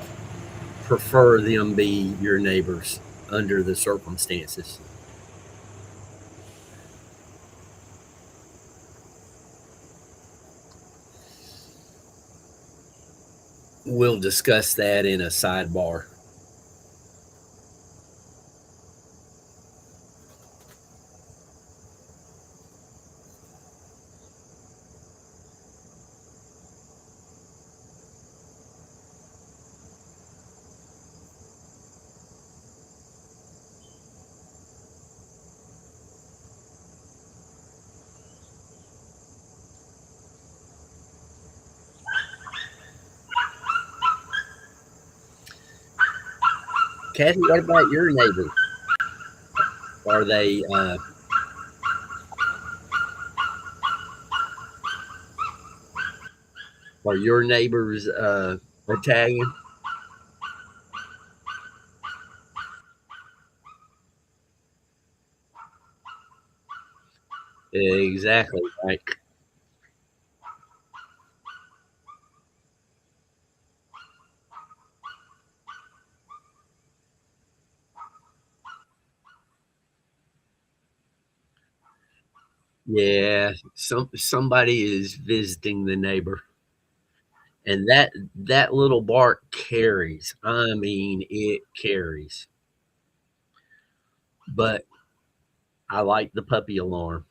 prefer them be your neighbors under the circumstances. We'll discuss that in a sidebar. Kathy, what about your neighbors? Are they are your neighbors Italian? Exactly right. Yeah, somebody is visiting the neighbor, and that little bark carries. I mean, it carries. But I like the puppy alarm.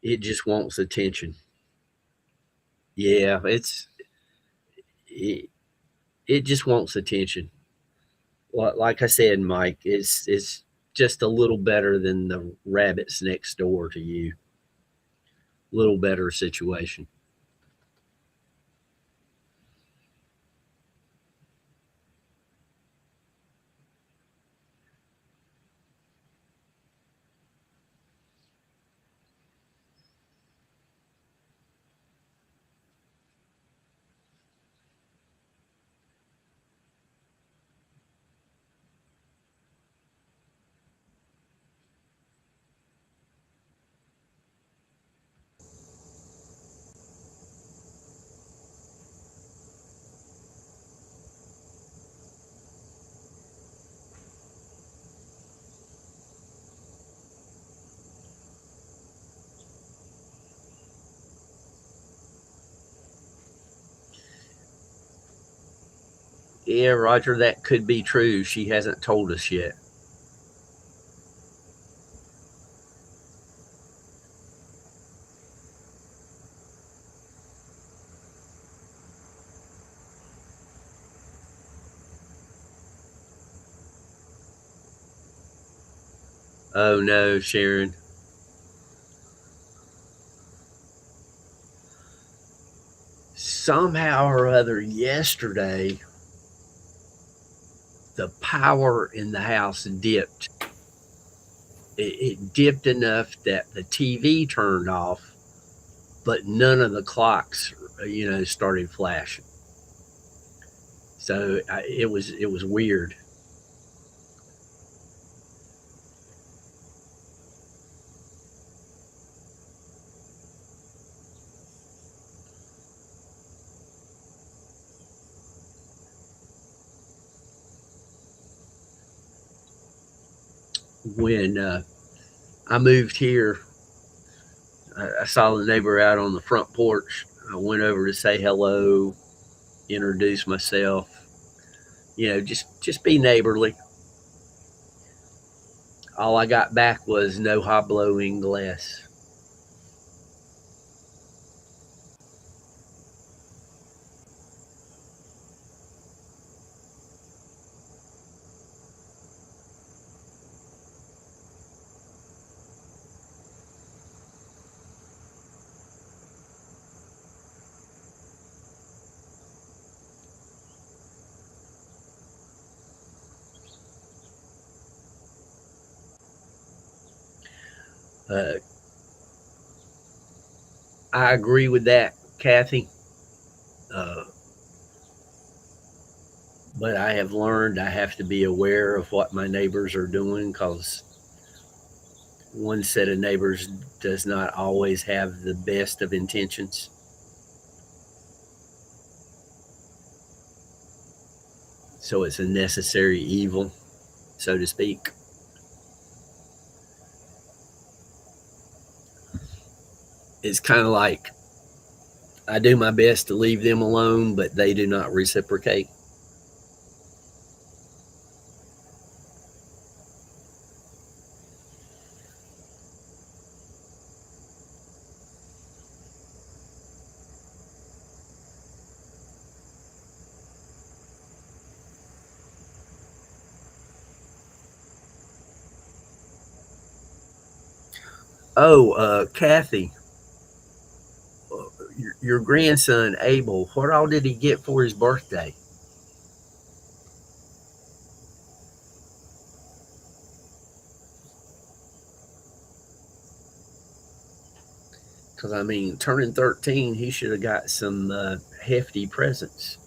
It just wants attention. Yeah, it, it just wants attention. Like I said, Mike, it's just a little better than the rabbits next door to you. Little better situation. Yeah, Roger, that could be true. She hasn't told us yet. Oh no, Sharon. Somehow or other, yesterday, the power in the house dipped. It dipped enough that the TV turned off, but none of the clocks, started flashing. So it was weird. When I moved here, I saw the neighbor out on the front porch. I went over to say hello, introduce myself. Just be neighborly. All I got back was no hot blowing glass. Uh, I agree with that, Kathy. Uh, but I have learned I have to be aware of what my neighbors are doing because one set of neighbors does not always have the best of intentions. So it's a necessary evil, so to speak. It's kind of like I do my best to leave them alone, but they do not reciprocate. Oh, Kathy, your grandson Abel, what all did he get for his birthday? Because I mean, turning 13, he should have got some hefty presents,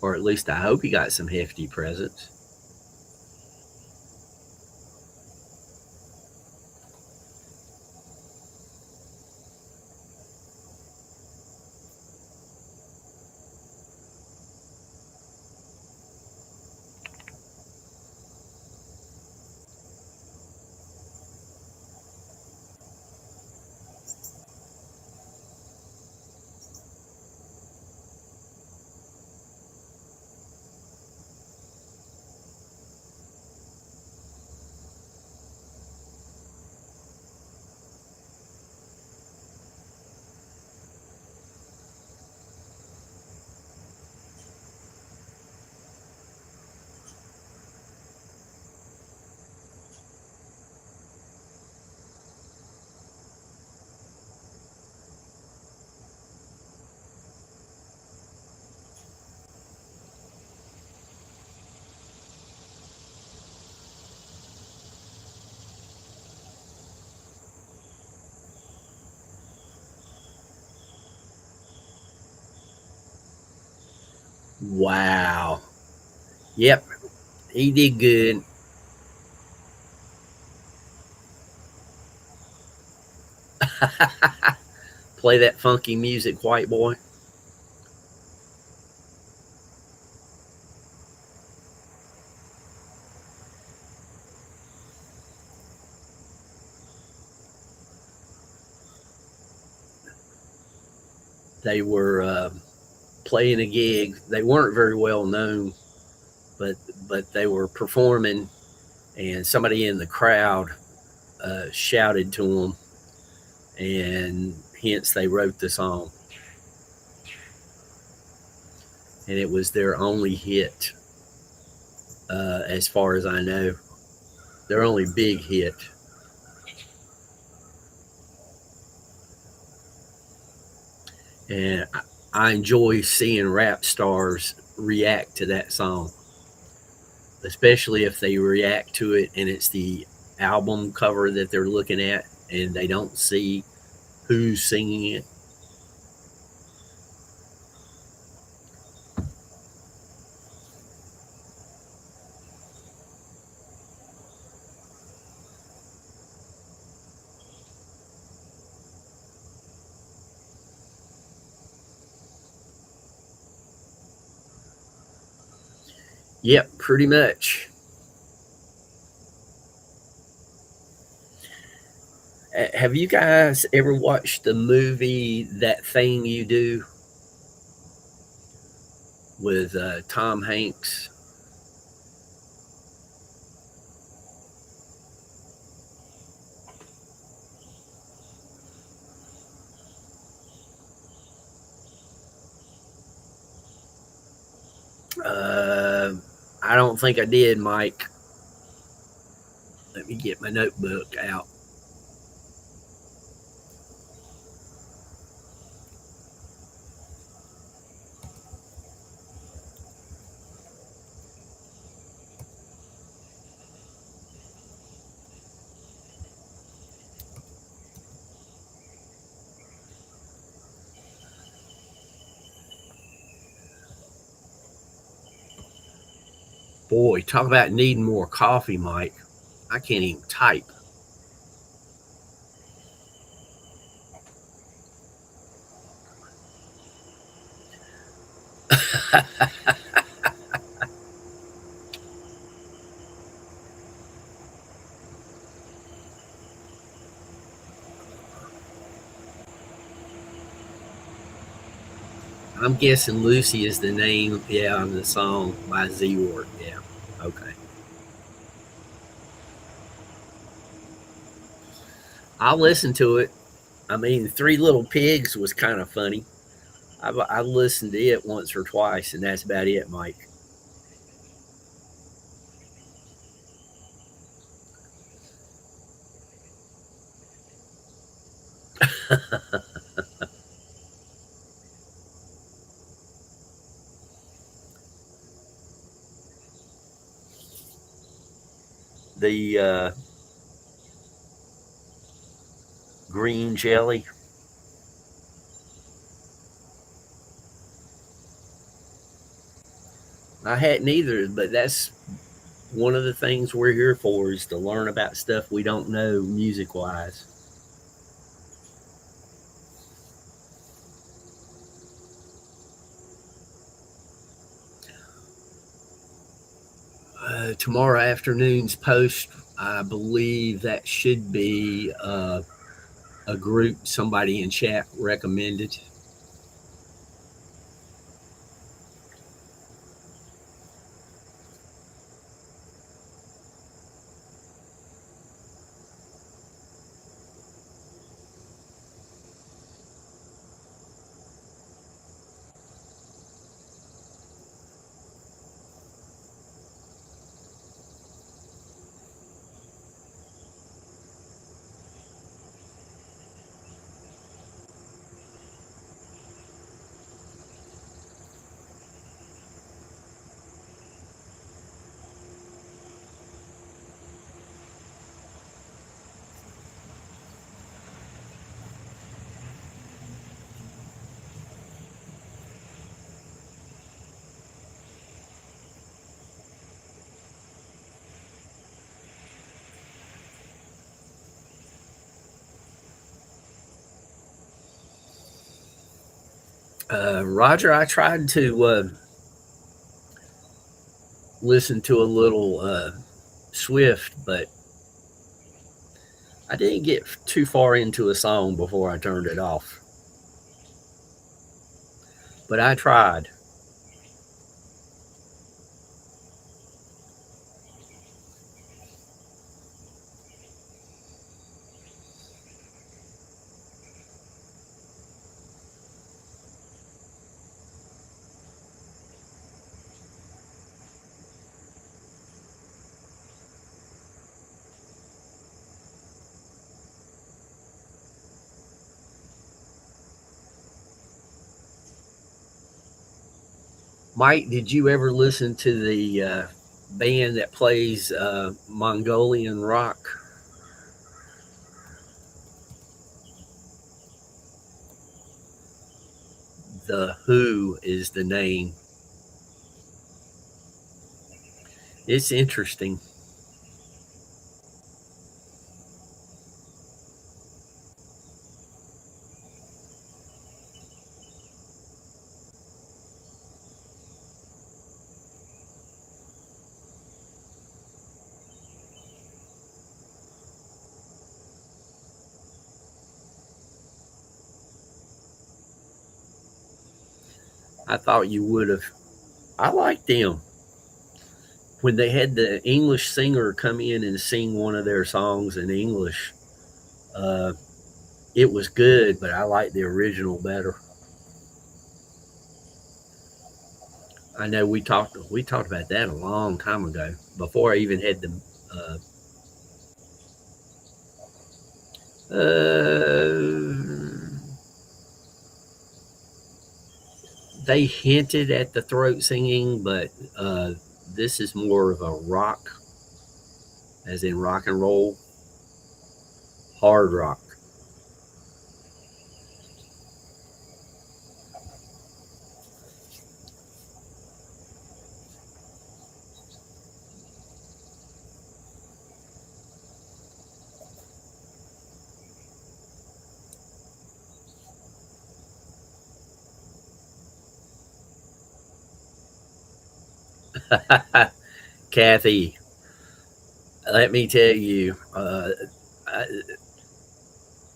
or at least I hope he got some hefty presents. Wow. Yep, he did good. Play that funky music, white boy. They were playing a gig. They weren't very well known, but they were performing, and somebody in the crowd shouted to them, and hence they wrote the song. And it was their only hit, as far as I know, their only big hit. And I enjoy seeing rap stars react to that song, especially if they react to it and it's the album cover that they're looking at and they don't see who's singing it. Yep, pretty much. Have you guys ever watched the movie That Thing You Do with Tom Hanks? Uh, I don't think I did, Mike. Let me get my notebook out. Boy, talk about needing more coffee, Mike. I can't even type. I'm guessing Lucy is the name, yeah, of the song by Z Ward. Yeah, okay. I'll listen to it. I mean, Three Little Pigs was kind of funny. I listened to it once or twice, and that's about it, Mike. The green jelly. I hadn't either, but that's one of the things we're here for is to learn about stuff we don't know music wise. Tomorrow afternoon's post, I believe that should be a group somebody in chat recommended. Roger, I tried to listen to a little Swift, but I didn't get too far into a song before I turned it off. but I tried. Mike, did you ever listen to the band that plays Mongolian rock? The Who is the name. It's interesting. I thought you would have. I liked them. When they had the English singer come in and sing one of their songs in English, uh, it was good, but I liked the original better. I know we talked about that a long time ago before I even had the. Uh, they hinted at the throat singing, but this is more of a rock, as in rock and roll, hard rock. Kathy, let me tell you, I,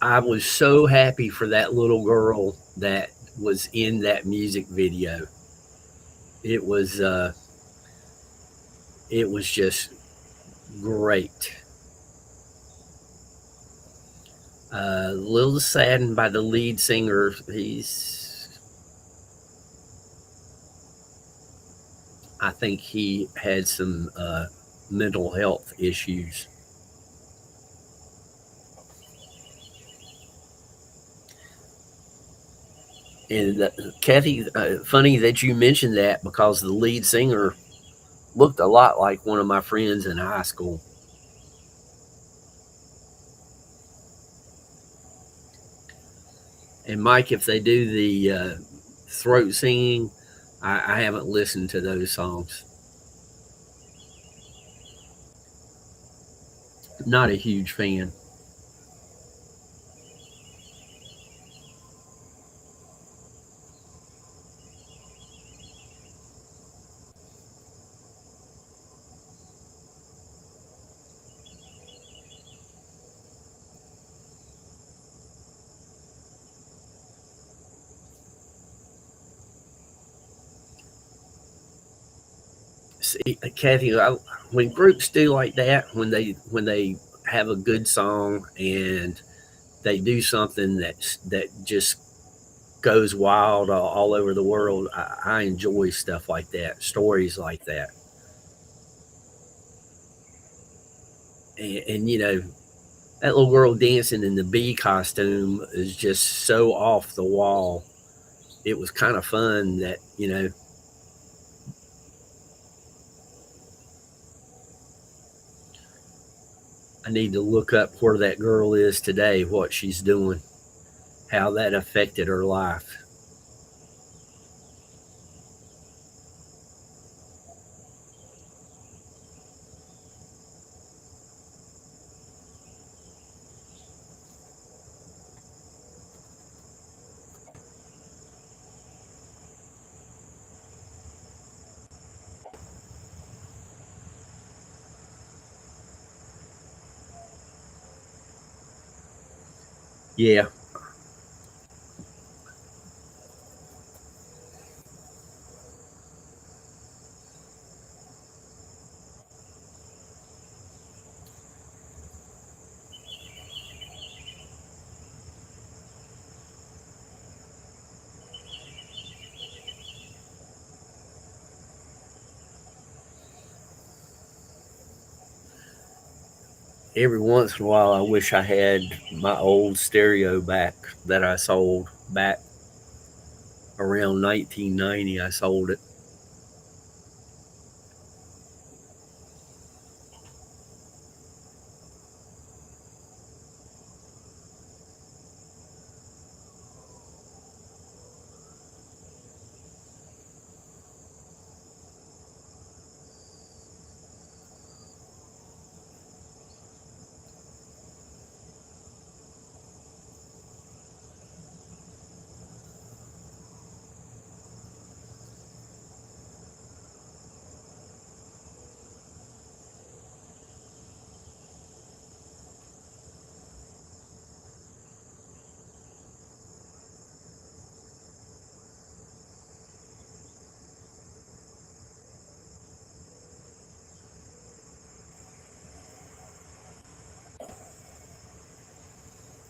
I was so happy for that little girl that was in that music video. It was uh, it was just great. A little saddened by the lead singer. I think he had some mental health issues. And Kathy, funny that you mentioned that because the lead singer looked a lot like one of my friends in high school. And Mike, if they do the throat singing, I haven't listened to those songs. Not a huge fan. See, Kathy, when groups do like that, when they have a good song and they do something that just goes wild all over the world, I enjoy stuff like that, stories like that. And that little girl dancing in the bee costume is just so off the wall. It was kind of fun that I need to look up where that girl is today, what she's doing, how that affected her life. Yeah, Every once in a while, I wish I had my old stereo back that I sold back around 1990. I sold it.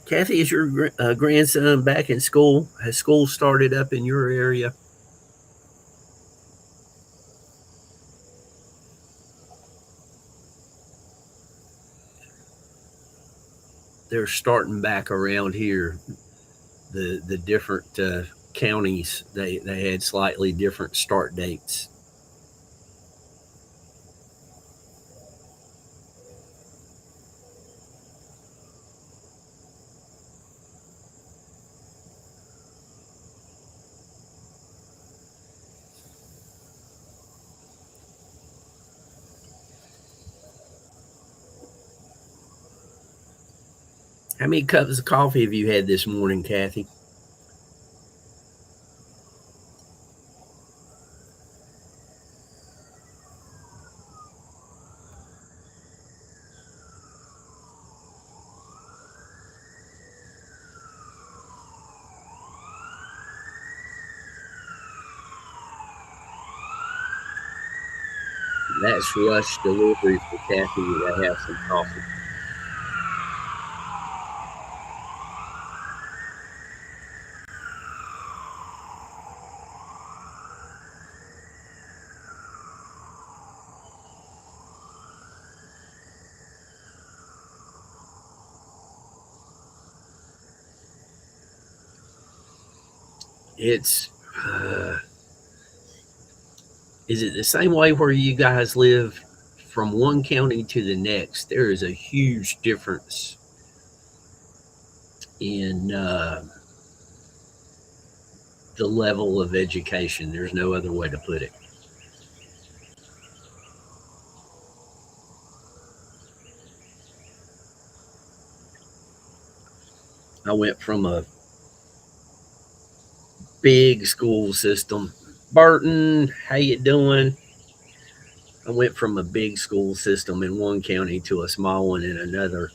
Kathy, is your grandson back in school? Has school started up in your area? They're starting back around here. The different counties, they had slightly different start dates. How many cups of coffee have you had this morning, Kathy? That's rush delivery for Kathy to have some coffee. It's is it the same way where you guys live from one county to the next? There is a huge difference in the level of education. There's no other way to put it. I went from a big school system. Burton, how you doing? I went from a big school system in one county to a small one in another,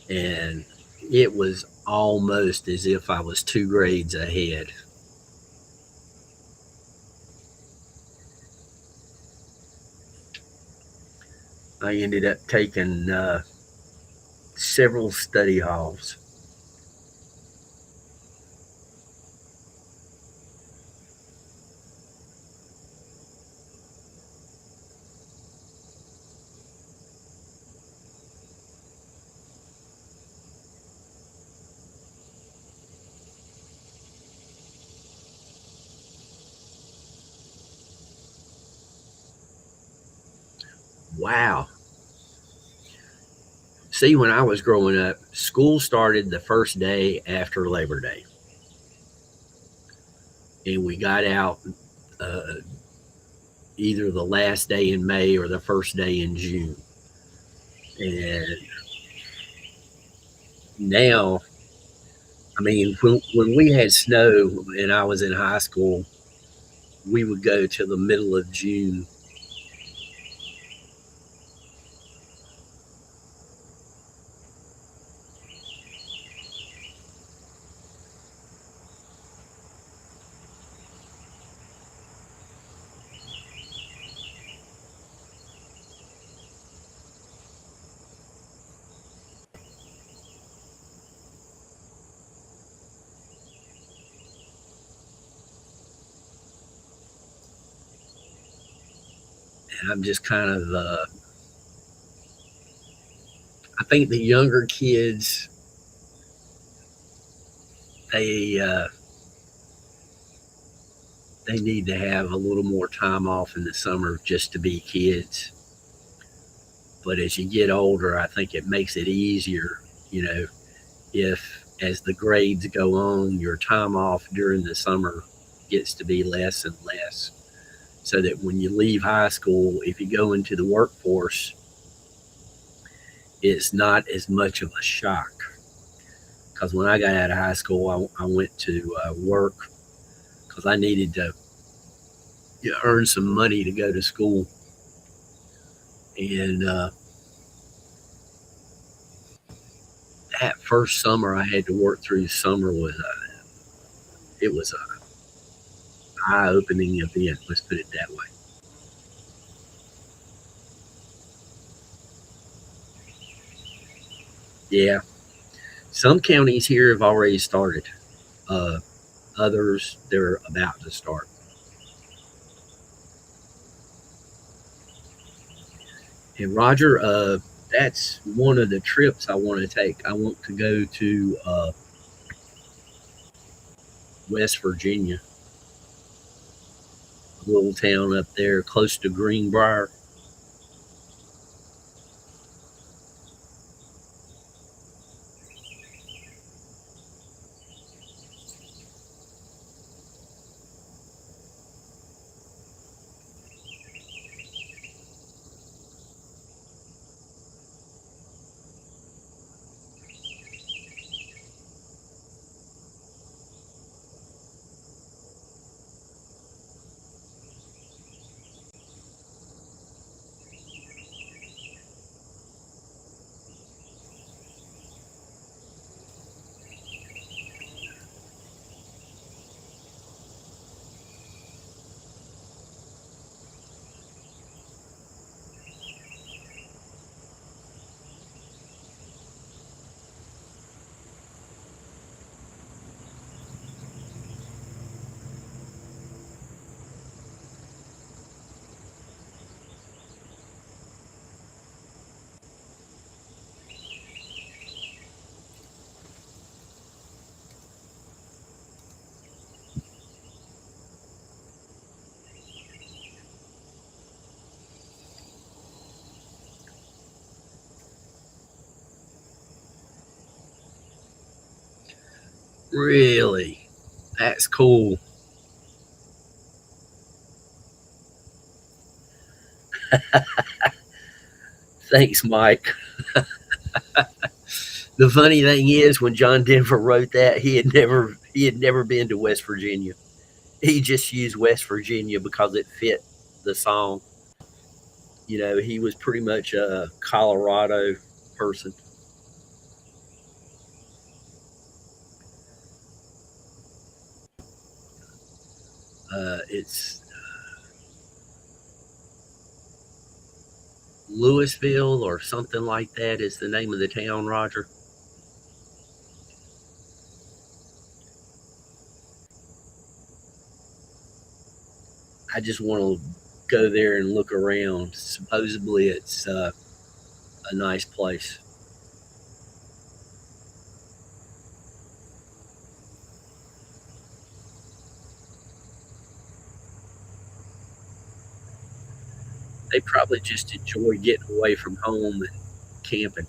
and it was almost as if I was two grades ahead. I ended up taking several study halls. Wow. See, when I was growing up, school started the first day after Labor Day, and we got out uh, either the last day in May or the first day in June. And now, I mean, when we had snow and I was in high school, we would go to the middle of June. And I'm just kind of, think the younger kids, they uh, they need to have a little more time off in the summer just to be kids. But as you get older, I think it makes it easier, you know, if as the grades go on, your time off during the summer gets to be less and less. So that when you leave high school, if you go into the workforce, it's not as much of a shock. Because when I got out of high school, I went to work because I needed to earn some money to go to school. And that first summer I had to work through summer was it was a eye opening event. Let's put it that way. Yeah, some counties here have already started. Uh, Others they're about to start. And Roger, that's one of the trips I want to take. I want to go to West Virginia, a little town up there close to Greenbrier. Really, that's cool. Thanks, Mike. The funny thing is, when John Denver wrote that, he had never been to West Virginia. He just used West Virginia because it fit the song. You know, he was pretty much a Colorado person. It's Louisville or something like that is the name of the town, Roger. I just want to go there and look around. Supposedly, it's a nice place. They probably just enjoy getting away from home and camping.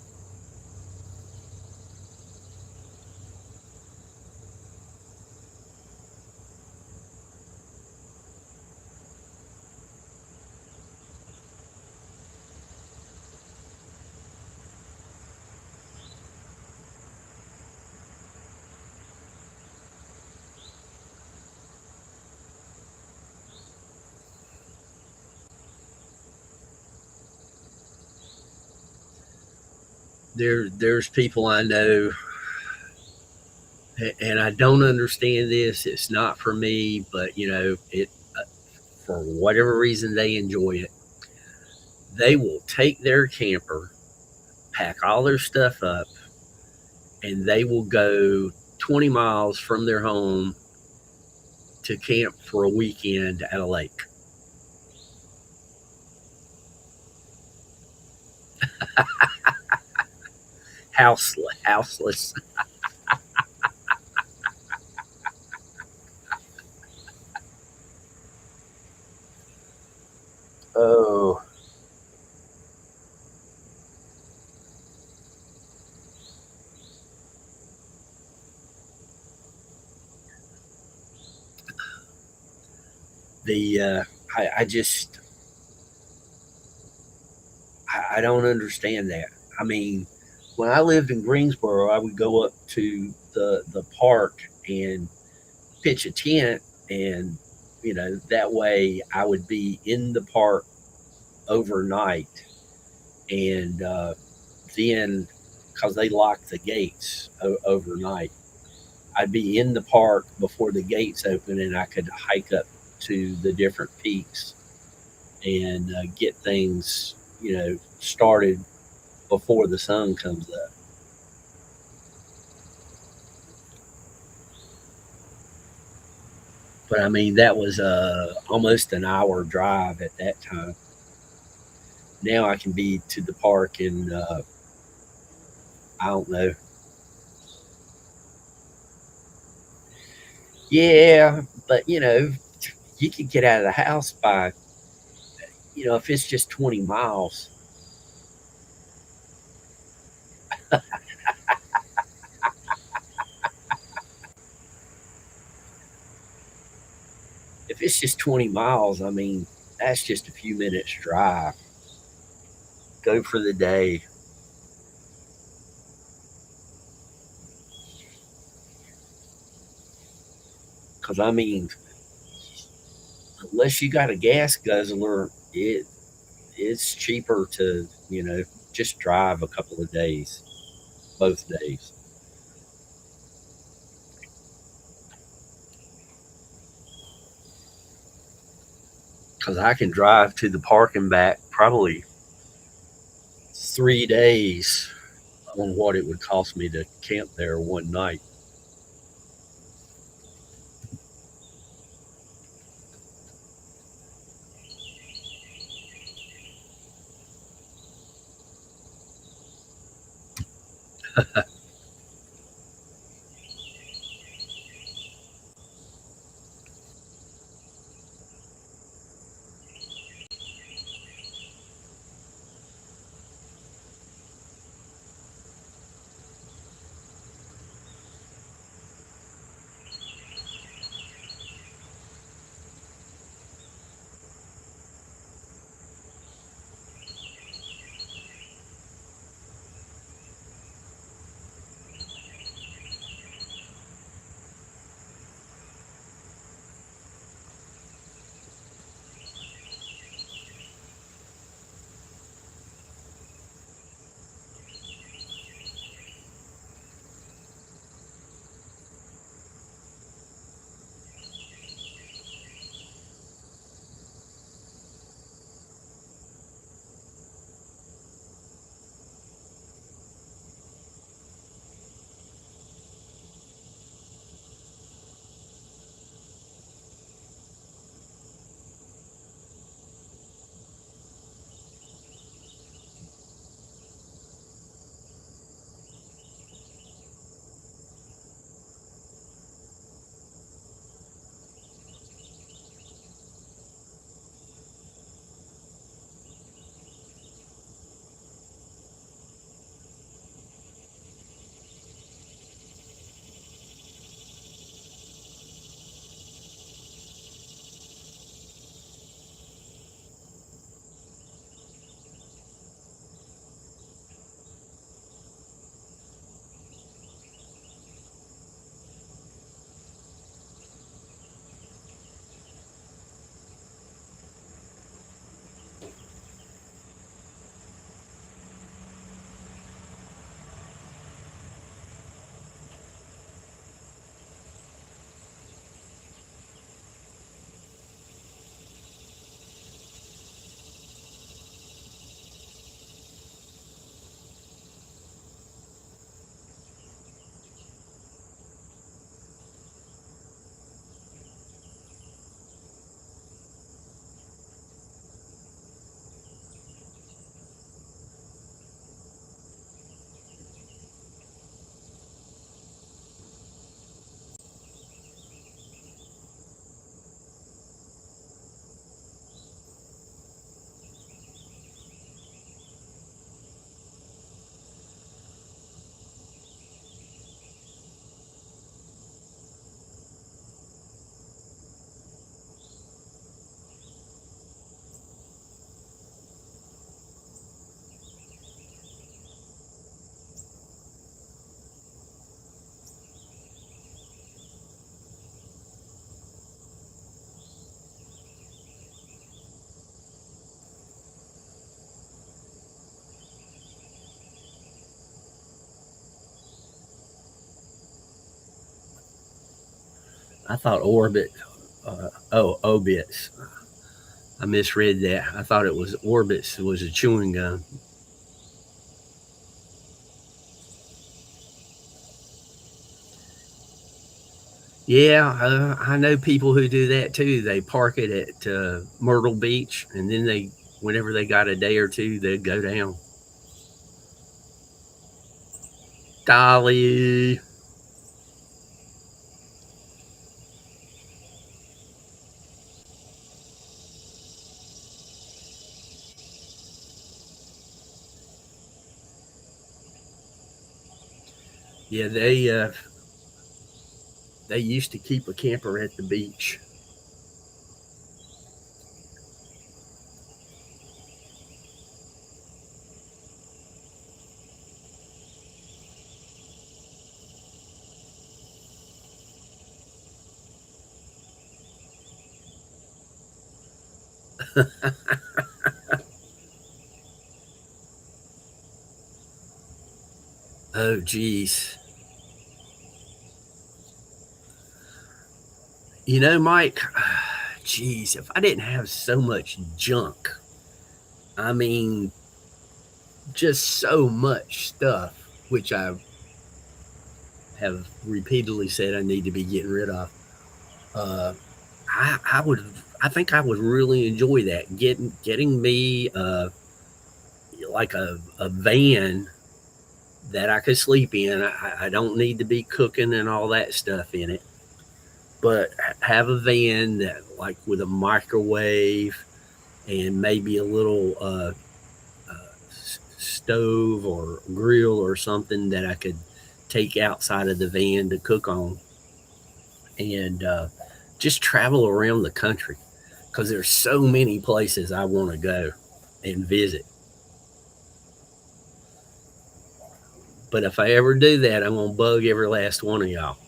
There's people I know, and I don't understand this. It's not for me, but it for whatever reason they enjoy it. They will take their camper, pack all their stuff up, and they will go 20 miles from their home to camp for a weekend at a lake. Houseless. Oh, the I just I don't understand that. I mean, when I lived in Greensboro, I would go up to the park and pitch a tent, and that way I would be in the park overnight, and then because they lock the gates overnight, I'd be in the park before the gates open, and I could hike up to the different peaks and get things started before the sun comes up. But I mean, that was almost an hour drive at that time. Now I can be to the park in I don't know. Yeah, but you could get out of the house by if it's just 20 miles. If it's just 20 miles, I mean, that's just a few minutes drive. Go for the day. Because I mean, unless you got a gas guzzler, it's cheaper to just drive a couple of days, both days. Because I can drive to the park and back probably 3 days on what it would cost me to camp there one night. I thought orbit. Oh, obits. I misread that. I thought it was orbits. It was a chewing gum. Yeah, I know people who do that too. They park it at Myrtle Beach, and then whenever they got a day or two, they go down. Dolly. Yeah, they used to keep a camper at the beach. Oh, geez. You know, Mike, geez, if I didn't have so much junk, I mean, just so much stuff, which I have repeatedly said I need to be getting rid of. Uh, I would, I think I would really enjoy that. Getting me like a van that I could sleep in. I don't need to be cooking and all that stuff in it, but have a van that like with a microwave and maybe a little stove or grill or something that I could take outside of the van to cook on, and just travel around the country because there's so many places I want to go and visit. But if I ever do that, I'm gonna bug every last one of y'all.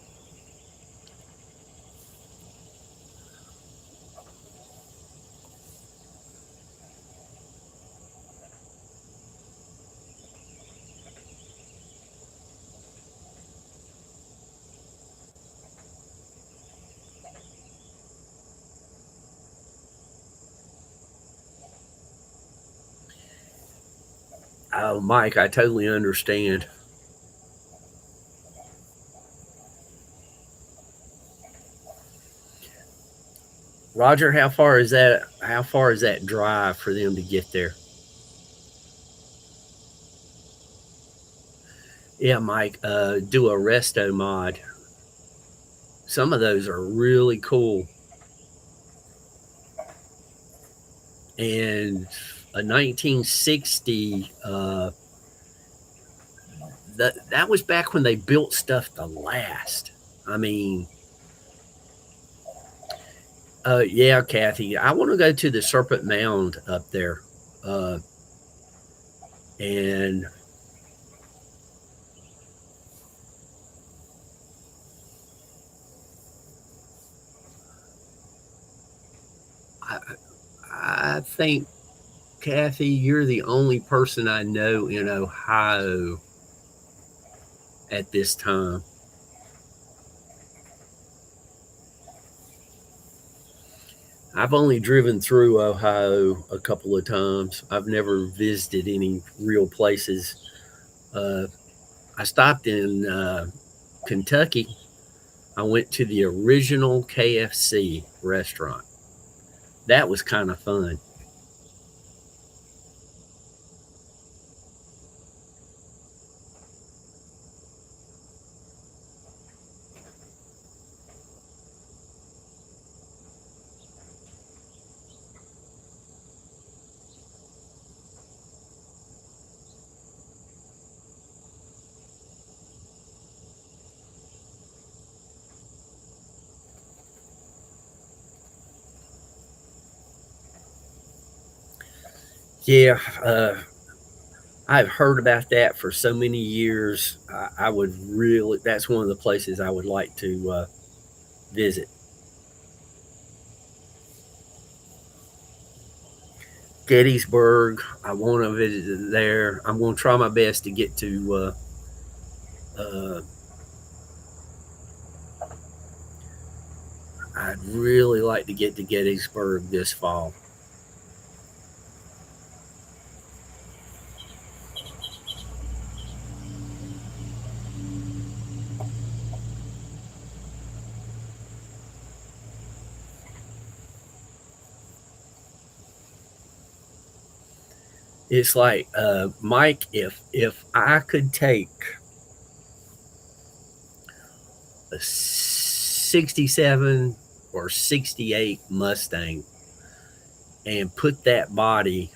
Mike, I totally understand. Roger, how far is that? How far is that drive for them to get there? Yeah, Mike, do a resto mod. Some of those are really cool. And a 1960, that was back when they built stuff to last. I mean, yeah, Kathy, I want to go to the Serpent Mound up there. Uh, and I, I think, Kathy, you're the only person I know in Ohio at this time. I've only driven through Ohio a couple of times. I've never visited any real places. Uh, I stopped in Kentucky. I went to the original KFC restaurant. That was kind of fun. Yeah, I've heard about that for so many years. I would really, that's one of the places I would like to visit. Gettysburg, I want to visit there. I'm going to try my best to get to uh, really like to get to Gettysburg this fall. It's like, Mike, if I could take a 67 or 68 Mustang and put that body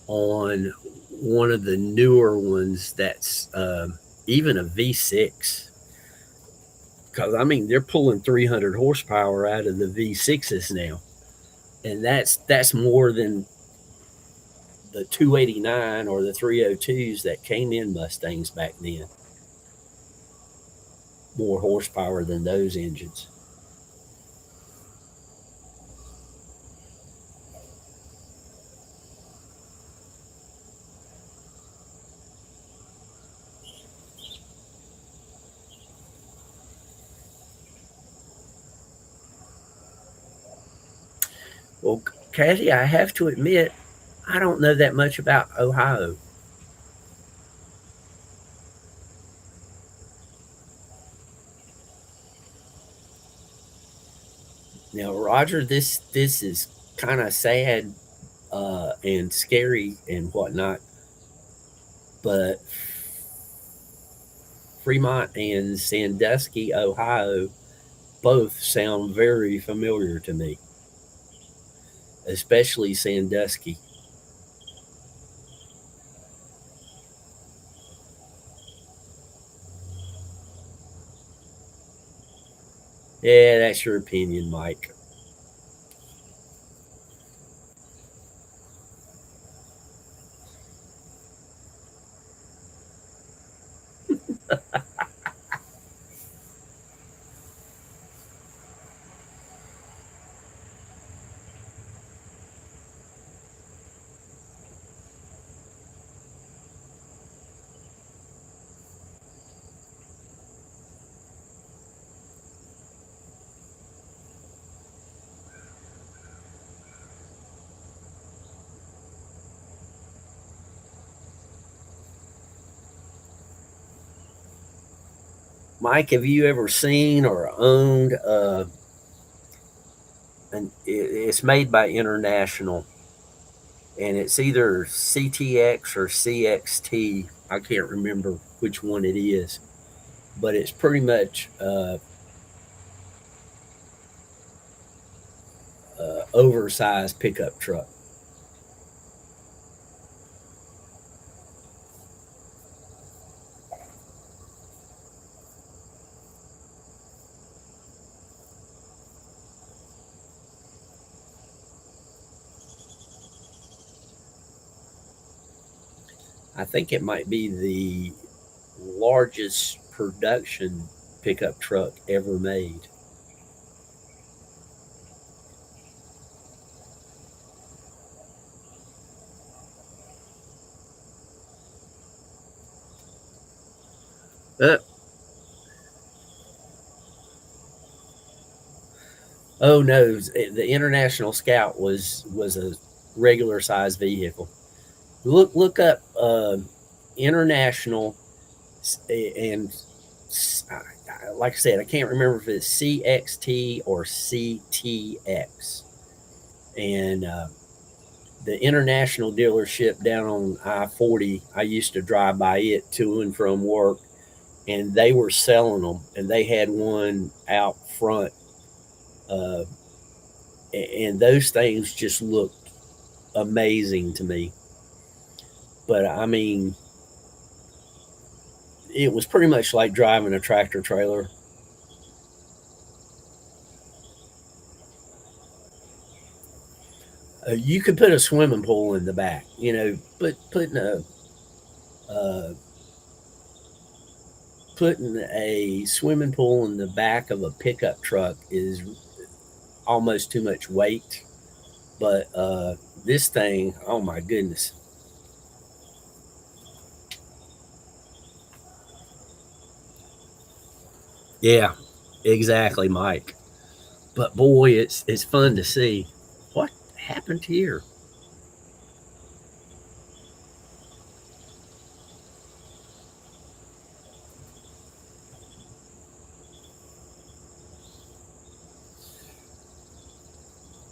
on one of the newer ones that's even a V6, because I mean they're pulling 300 horsepower out of the V6s now, and that's more than the 289 or the 302s that came in Mustangs back then. More horsepower than those engines. Well, Kathy, I have to admit, I don't know that much about Ohio. Now, Roger, this is kind of sad and scary and whatnot, but Fremont and Sandusky, Ohio, both sound very familiar to me, especially Sandusky. Yeah, that's your opinion, Mike. Mike, have you ever seen or owned it's made by International, and it's either CTX or CXT. I can't remember which one it is, but it's pretty much oversized pickup truck. I think it might be the largest production pickup truck ever made. Uh, oh no, the International Scout was a regular size vehicle. Look up International, and like I said, I can't remember if it's CXT or CTX. And the International dealership down on I-40, I used to drive by it to and from work, and they were selling them, and they had one out front, uh, and those things just looked amazing to me. But I mean, it was pretty much like driving a tractor trailer. You could put a swimming pool in the back. You know, putting uh, a swimming pool in the back of a pickup truck is almost too much weight. But this thing, oh my goodness. Yeah, exactly, Mike. But boy, it's fun to see what happened here.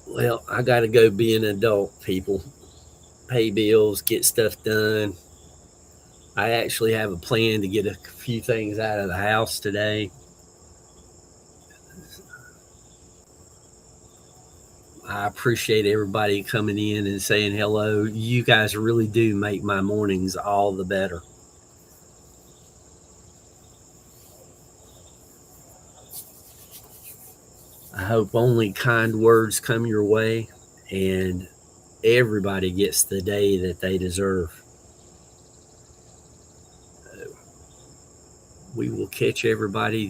Well, I got to go be an adult, people. Pay bills, get stuff done. I actually have a plan to get a few things out of the house today. I appreciate everybody coming in and saying hello. You guys really do make my mornings all the better. I hope only kind words come your way and everybody gets the day that they deserve. We will catch everybody